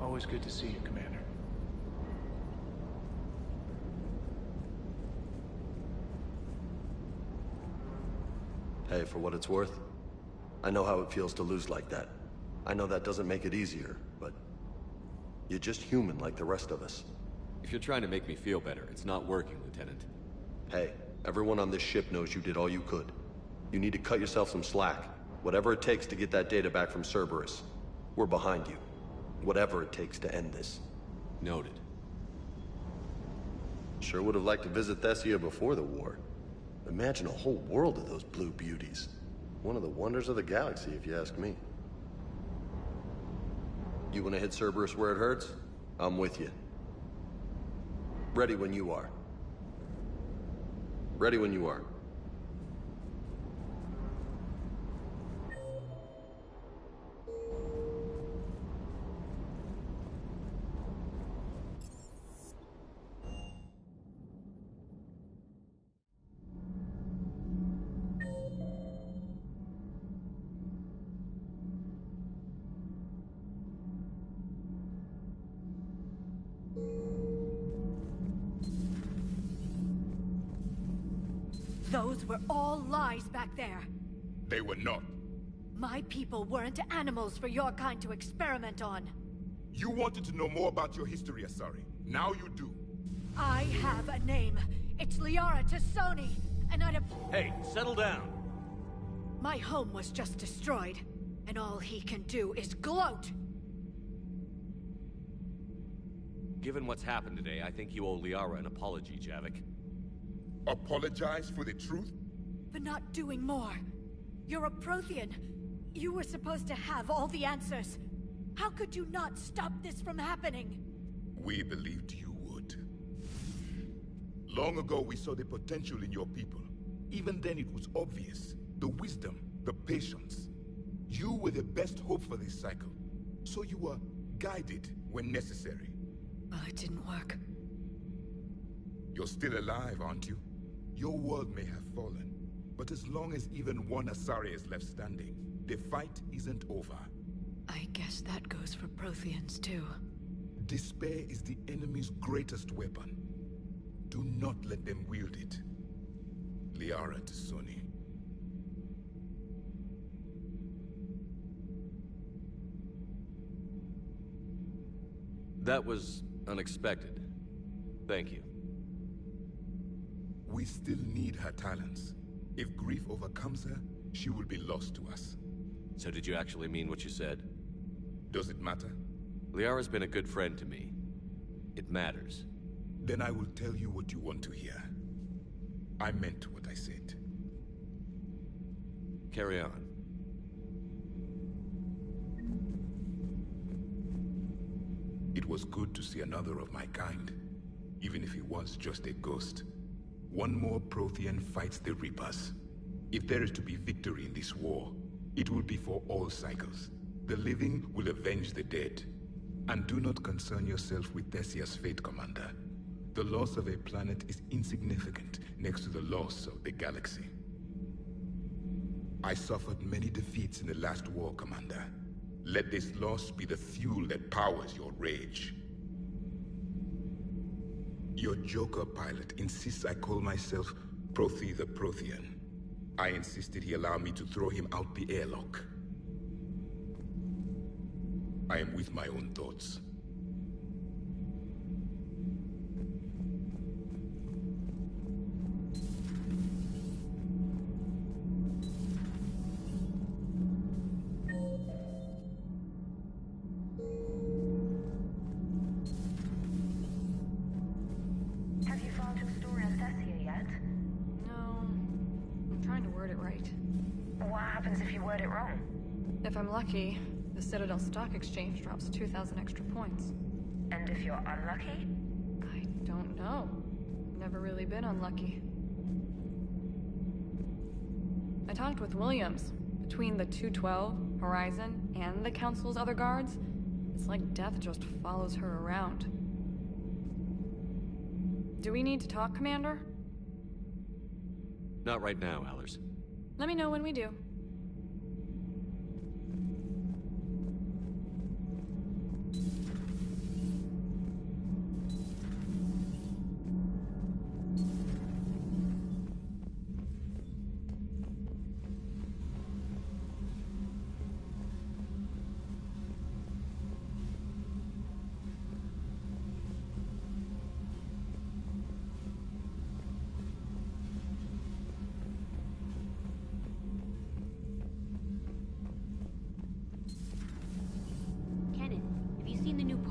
Oh Always good to see you, Commander. Hey, for what it's worth, I know how it feels to lose like that. I know that doesn't make it easier, but you're just human like the rest of us. If you're trying to make me feel better, it's not working, Lieutenant. Hey, everyone on this ship knows you did all you could. You need to cut yourself some slack. Whatever it takes to get that data back from Cerberus. We're behind you. Whatever it takes to end this. Noted. Sure would have liked to visit Thessia before the war. Imagine a whole world of those blue beauties. One of the wonders of the galaxy, if you ask me. You want to hit Cerberus where it hurts? I'm with you. Ready when you are. Ready when you are. Those were all lies back there. They were not. My people weren't animals for your kind to experiment on. You wanted to know more about your history, Asari. Now you do. I have a name. It's Liara T'Soni, and I'd have... Hey, settle down. My home was just destroyed, and all he can do is gloat. Given what's happened today, I think you owe Liara an apology, Javik. Apologize for the truth? For not doing more. You're a Prothean. You were supposed to have all the answers. How could you not stop this from happening? We believed you would. Long ago, we saw the potential in your people. Even then, it was obvious. The wisdom, the patience. You were the best hope for this cycle. So you were guided when necessary. Well, it didn't work. You're still alive, aren't you? Your world may have fallen, but as long as even one Asari is left standing, the fight isn't over. I guess that goes for Protheans, too. Despair is the enemy's greatest weapon. Do not let them wield it. Liara T'Soni. That was unexpected. Thank you. We still need her talents. If grief overcomes her, she will be lost to us. So did you actually mean what you said? Does it matter? Liara's been a good friend to me. It matters. Then I will tell you what you want to hear. I meant what I said. Carry on. It was good to see another of my kind, even if he was just a ghost. One more Prothean fights the Reapers. If there is to be victory in this war, it will be for all cycles. The living will avenge the dead. And do not concern yourself with Thessia's fate, Commander. The loss of a planet is insignificant next to the loss of the galaxy. I suffered many defeats in the last war, Commander. Let this loss be the fuel that powers your rage. Your Joker pilot insists I call myself Prothe the Prothean. I insisted he allow me to throw him out the airlock. I am with my own thoughts. Have you found your story on Thessia yet? No. I'm trying to word it right. What happens if you word it wrong? If I'm lucky, the Citadel Stock Exchange drops 2,000 extra points. And if you're unlucky? I don't know. Never really been unlucky. I talked with Williams. Between the 212, Horizon, and the Council's other guards, it's like death just follows her around. Do we need to talk, Commander? Not right now, Allers. Let me know when we do.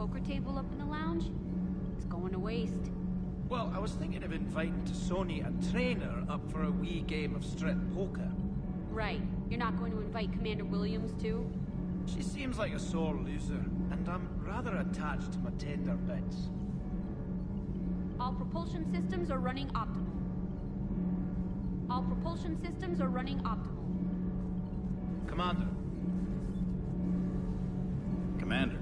poker table up in the lounge? It's going to waste. Well, I was thinking of inviting T'Soni a trainer up for a wee game of strip poker. Right. You're not going to invite Commander Williams, too? She seems like a sore loser, and I'm rather attached to my tender bits. All propulsion systems are running optimal. All propulsion systems are running optimal. Commander. Commander.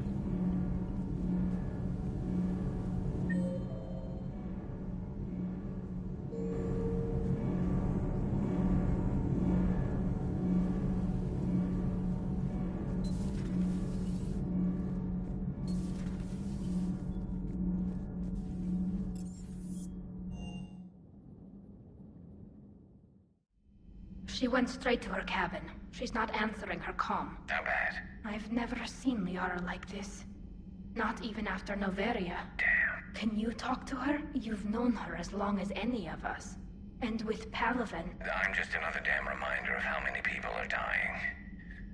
She went straight to her cabin. She's not answering her comm. How bad? I've never seen Liara like this. Not even after Noveria. Damn. Can you talk to her? You've known her as long as any of us. And with Palaven... I'm just another damn reminder of how many people are dying.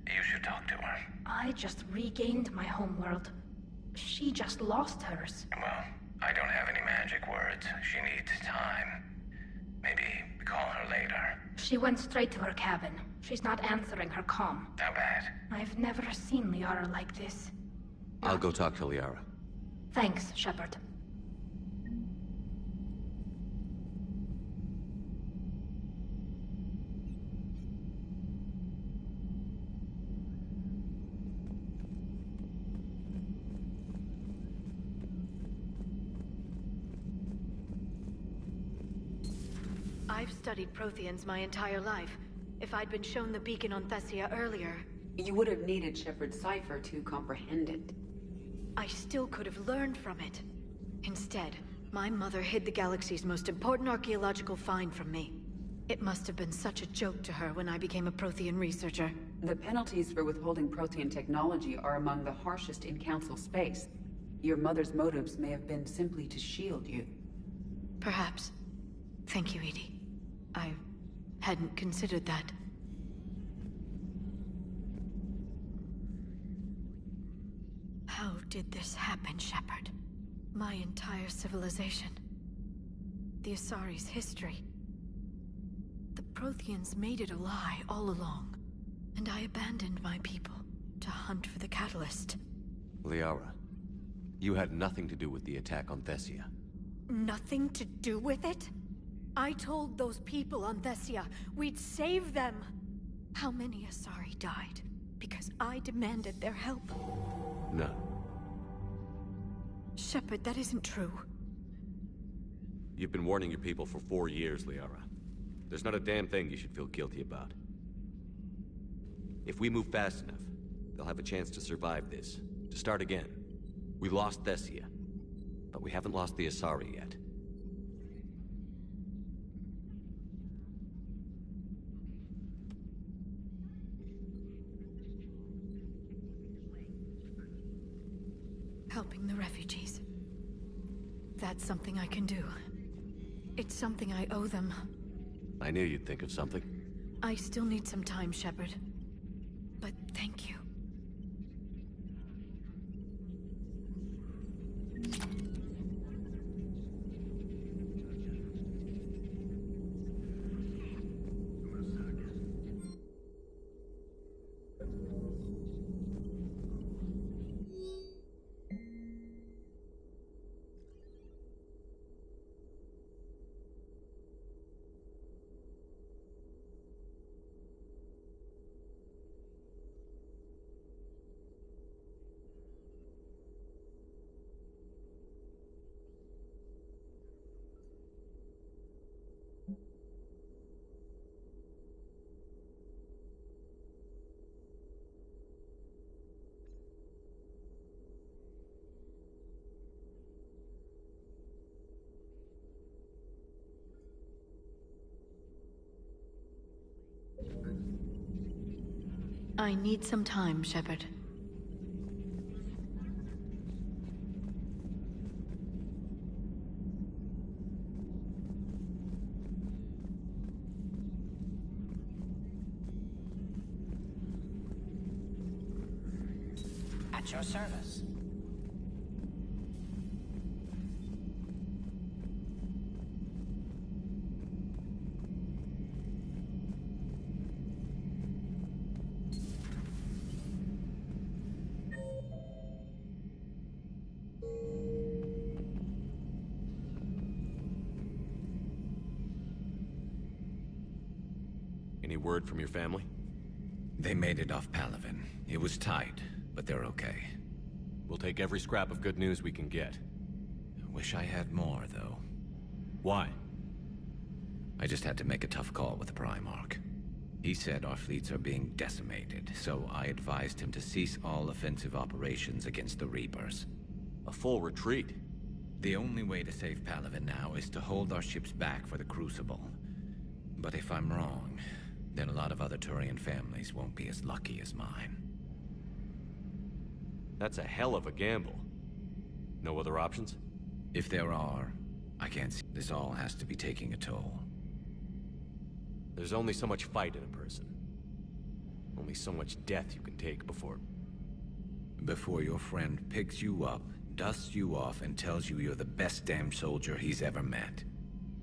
You should talk to her. I just regained my homeworld. She just lost hers. Well, I don't have any magic words. She needs time. Maybe call her later. She went straight to her cabin. She's not answering her comm. How bad? I've never seen Liara like this. I'll go talk to Liara. Thanks, Shepard. I've studied Protheans my entire life. If I'd been shown the beacon on Thessia earlier... You would have needed Shepard's cipher to comprehend it. I still could have learned from it. Instead, my mother hid the galaxy's most important archaeological find from me. It must have been such a joke to her when I became a Prothean researcher. The penalties for withholding Prothean technology are among the harshest in Council space. Your mother's motives may have been simply to shield you. Perhaps. Thank you, EDI. I hadn't considered that. How did this happen, Shepard? My entire civilization. The Asari's history. The Protheans made it a lie all along, and I abandoned my people to hunt for the catalyst. Liara, you had nothing to do with the attack on Thessia. Nothing to do with it? I told those people on Thessia we'd save them. How many Asari died because I demanded their help? None. Shepard, that isn't true. You've been warning your people for 4 years, Liara. There's not a damn thing you should feel guilty about. If we move fast enough, they'll have a chance to survive this, to start again. We lost Thessia, but we haven't lost the Asari yet. Helping the refugees. That's something I can do. It's something I owe them. I knew you'd think of something. I still need some time, Shepard. But thank you. I need some time, Shepard. At your service. word from your family? They made it off Palaven. It was tight, but they're okay. We'll take every scrap of good news we can get. Wish I had more, though. Why? I just had to make a tough call with the Primarch. He said our fleets are being decimated, so I advised him to cease all offensive operations against the Reapers. A full retreat? The only way to save Palaven now is to hold our ships back for the Crucible. But if I'm wrong, then a lot of other Turian families won't be as lucky as mine. That's a hell of a gamble. No other options? If there are, I can't see. This all has to be taking a toll. There's only so much fight in a person. Only so much death you can take before... Before your friend picks you up, dusts you off, and tells you you're the best damn soldier he's ever met.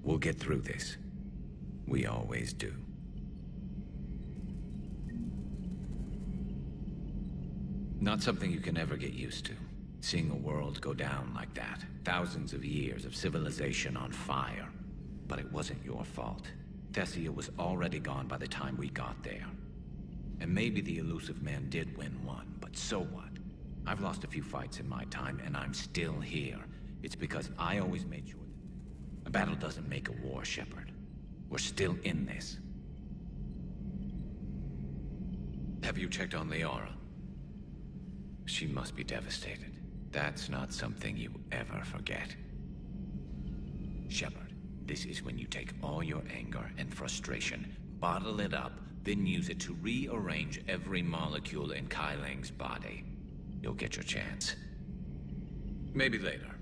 We'll get through this. We always do. Not something you can ever get used to. Seeing a world go down like that. Thousands of years of civilization on fire. But it wasn't your fault. Thessia was already gone by the time we got there. And maybe the Illusive Man did win one, but so what? I've lost a few fights in my time, and I'm still here. It's because I always made sure that a battle doesn't make a war, Shepard. We're still in this. Have you checked on Liara? She must be devastated. That's not something you ever forget. Shepard, this is when you take all your anger and frustration, bottle it up, then use it to rearrange every molecule in Kai Leng's body. You'll get your chance. Maybe later.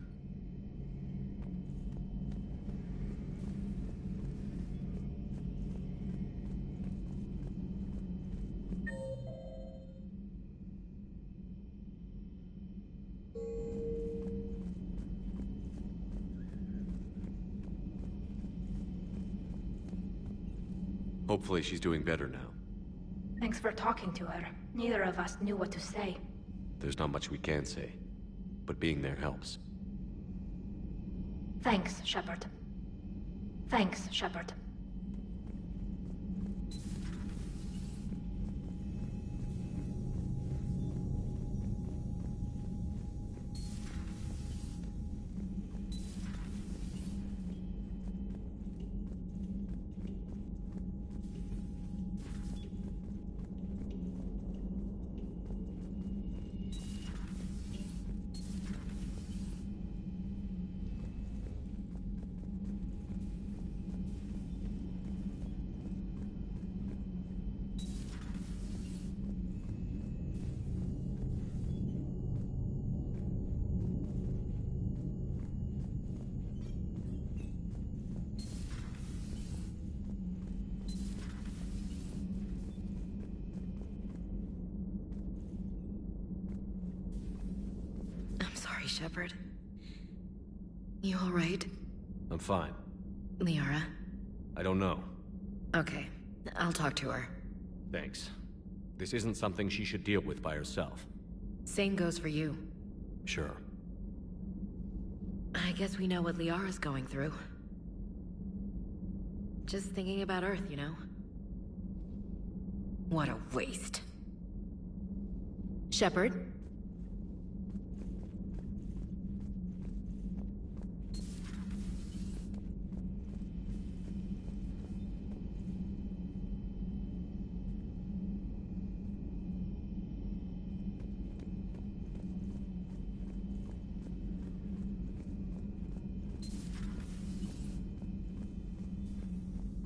Hopefully she's doing better now. Thanks for talking to her. Neither of us knew what to say. There's not much we can say, but being there helps. Thanks, Shepard. Thanks, Shepard. Shepard. You all right? I'm fine. Liara? I don't know. Okay, I'll talk to her. Thanks. This isn't something she should deal with by herself. Same goes for you. Sure. I guess we know what Liara's going through. Just thinking about Earth, you know? What a waste. Shepard?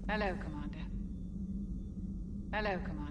Hello, Commander. Hello, Commander.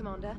Commander.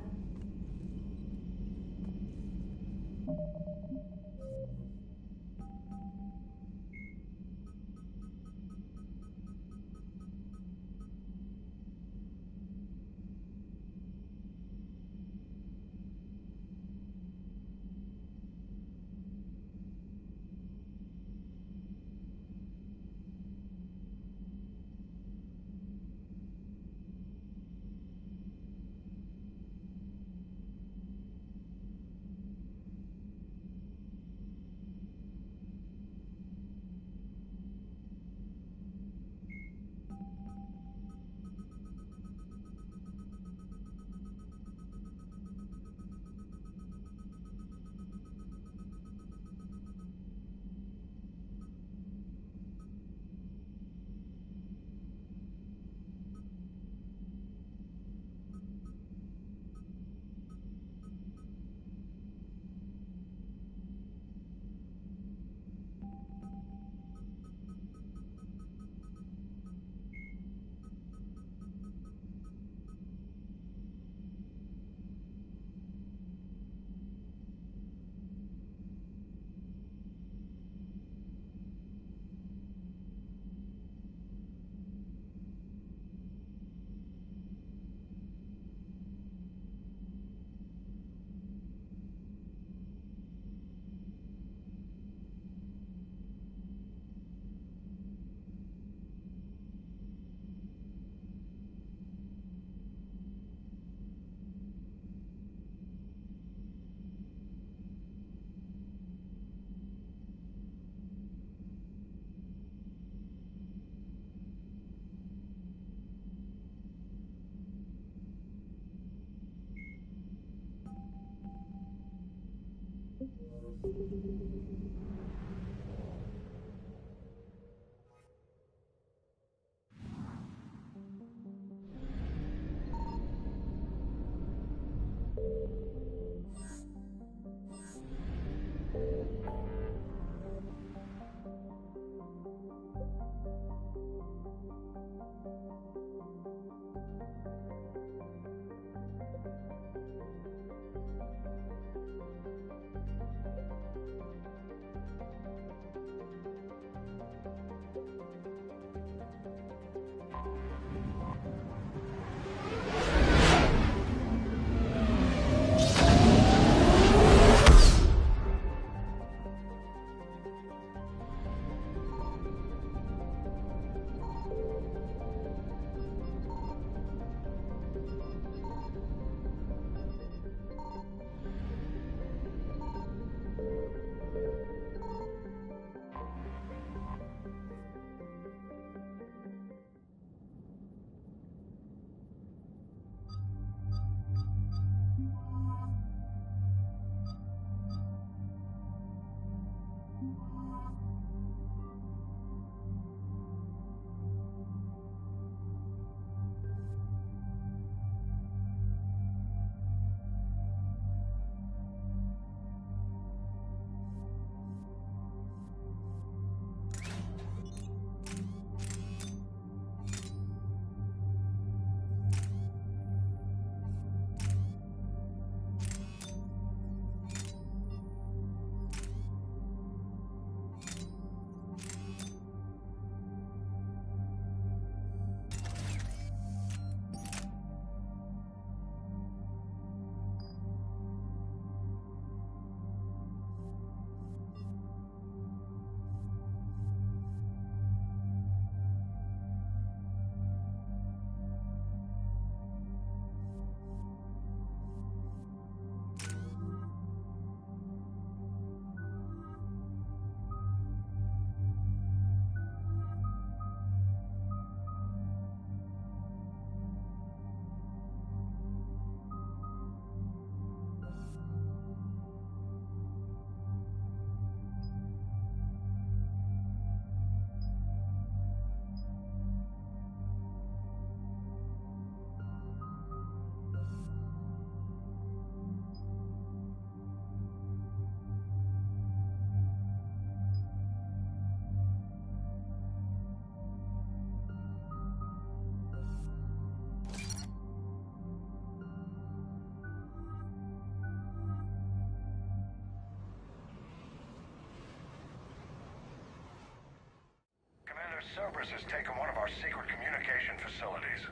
Cerberus has taken one of our secret communication facilities.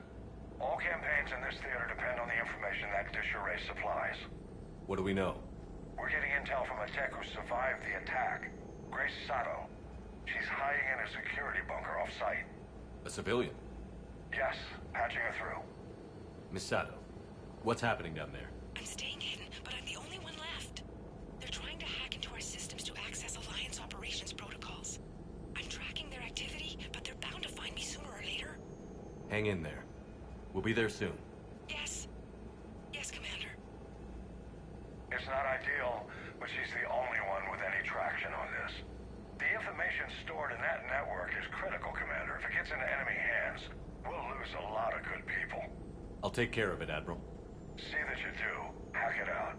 All campaigns in this theater depend on the information that dish array supplies. What do we know? We're getting intel from a tech who survived the attack. Grace Sato. She's hiding in a security bunker off-site. A civilian? Yes, patching her through. Miss Sato, what's happening down there? I'm staying hidden, but I'm the only one left. They're trying to hack into our systems to access Alliance operations protocols. I'm tracking their activity, but they're bound to find me sooner or later. Hang in there. We'll be there soon. Yes. Yes, Commander. It's not ideal, but she's the only one with any traction on this. The information stored in that network is critical, Commander. If it gets into enemy hands, we'll lose a lot of good people. I'll take care of it, Admiral. See that you do. Hack it out.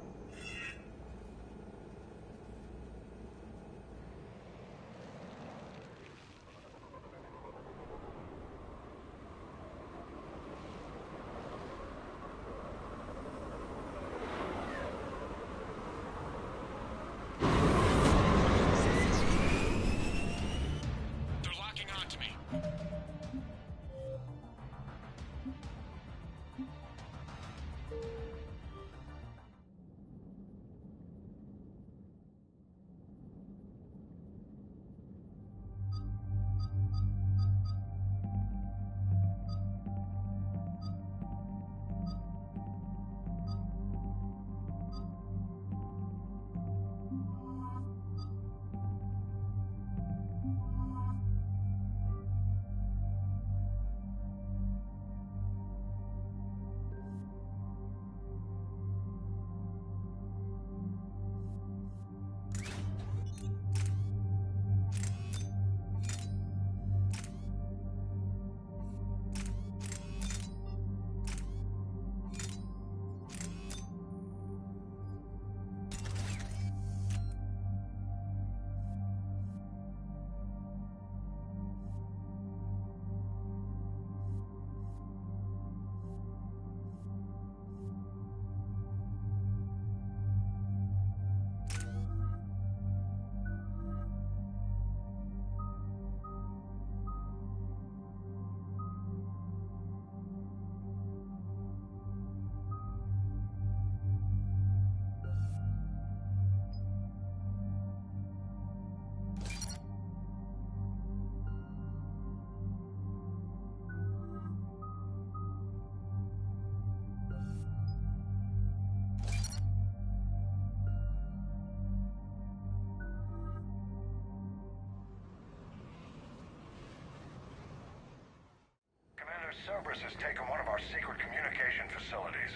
Cerberus has taken one of our secret communication facilities.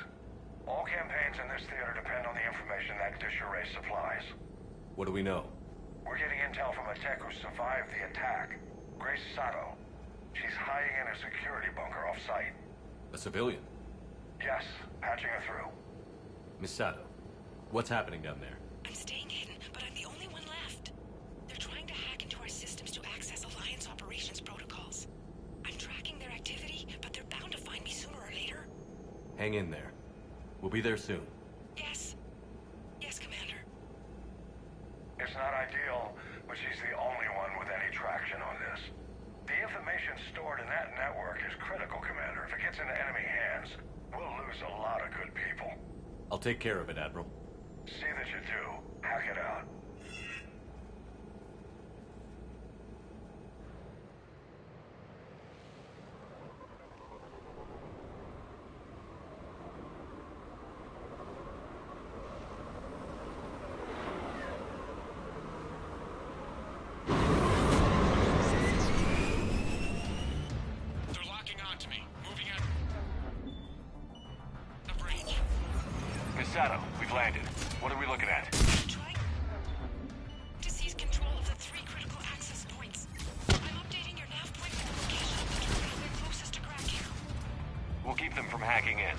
All campaigns in this theater depend on the information that dish array supplies. What do we know? We're getting intel from a tech who survived the attack. Grace Sato. She's hiding in a security bunker off-site. A civilian? Yes, patching her through. Miss Sato, what's happening down there? I'm staying hidden, but I'm the only one left. They're trying to hack into our systems to access Alliance operations protocols. I'm tracking their activity, but they're bound to find me sooner or later. Hang in there. We'll be there soon. Yes. Yes, Commander. It's not ideal, but she's the only one with any traction on this. The information stored in that network is critical, Commander. If it gets into enemy hands, we'll lose a lot of good people. I'll take care of it, Admiral. See that you do. Hack it out. Sato, we've landed. What are we looking at? Trying to seize control of the 3 critical access points. I'm updating your nav point with the location of the terminal they're closest to crack here. We'll keep them from hacking in.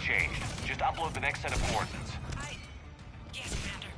changed. Just upload the next set of coordinates. Yes, Commander.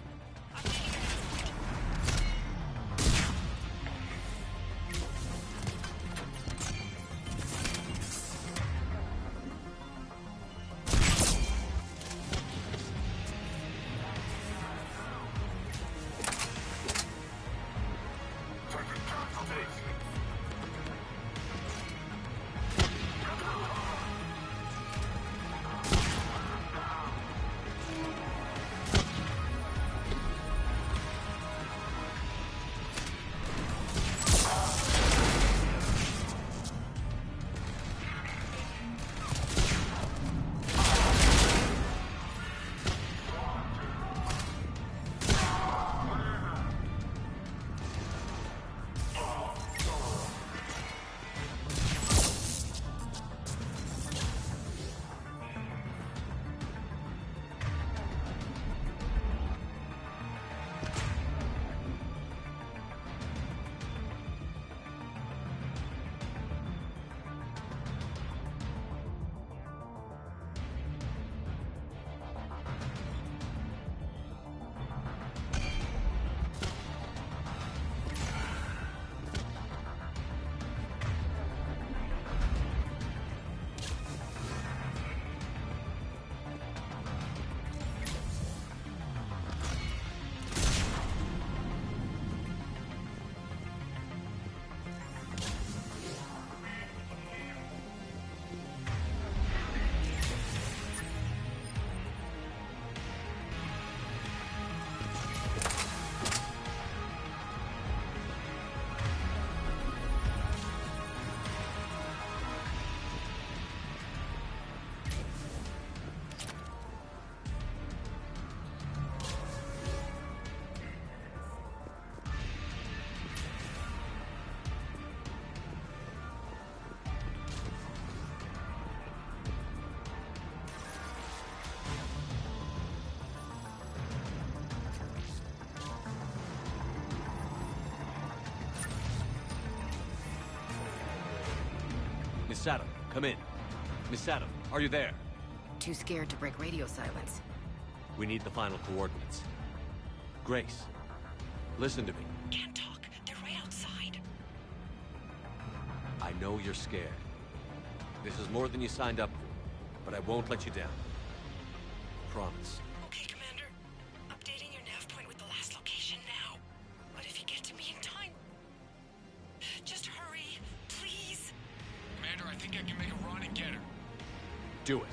Miss Adam, come in. Miss Adam, are you there? Too scared to break radio silence. We need the final coordinates. Grace, listen to me. Can't talk. They're right outside. I know you're scared. This is more than you signed up for, but I won't let you down. Promise. Okay, Commander. Updating your nav point with the last location now. But if you get to me in time... Just hurry, please. Commander, I think I can make a run and get her. Do it.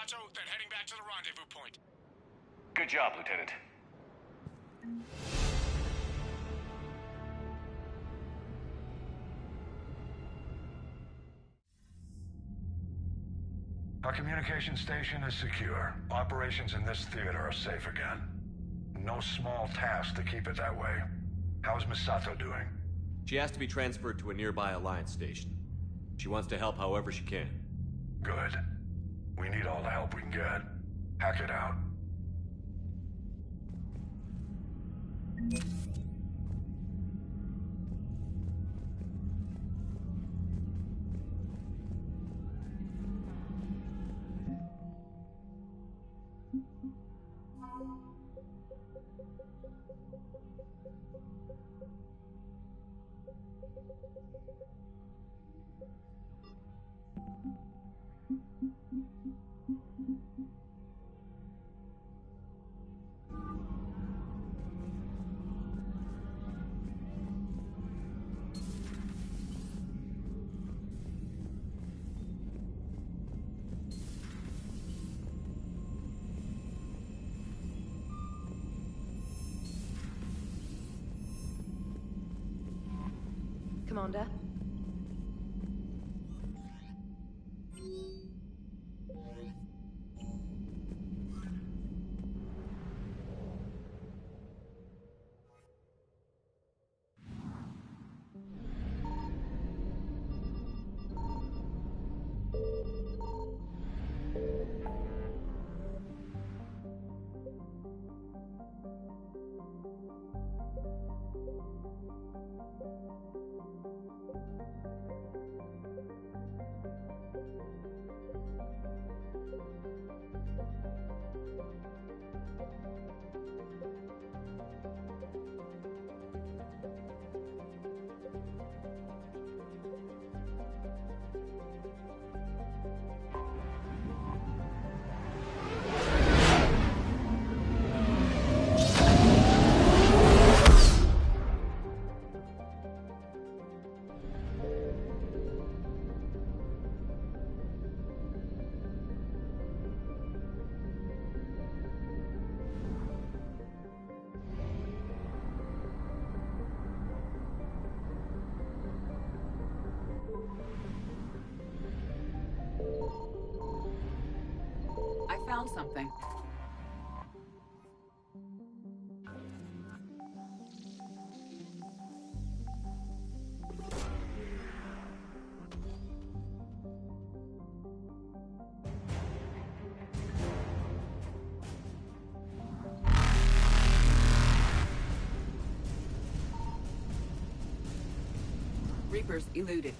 Misato, then heading back to the rendezvous point. Good job, Lieutenant. Our communication station is secure. Operations in this theater are safe again. No small task to keep it that way. How is Misato doing? She has to be transferred to a nearby Alliance station. She wants to help however she can. Good. We need all the help we can get. Hack it out. Commander? I found something. Reapers eluded.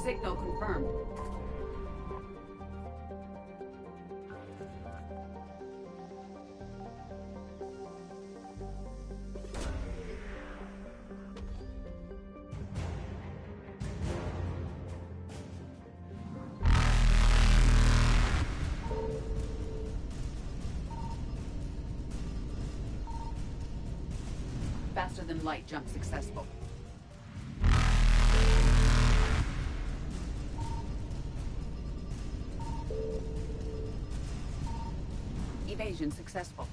Signal confirmed. Faster than light jump successful. Evasion successful.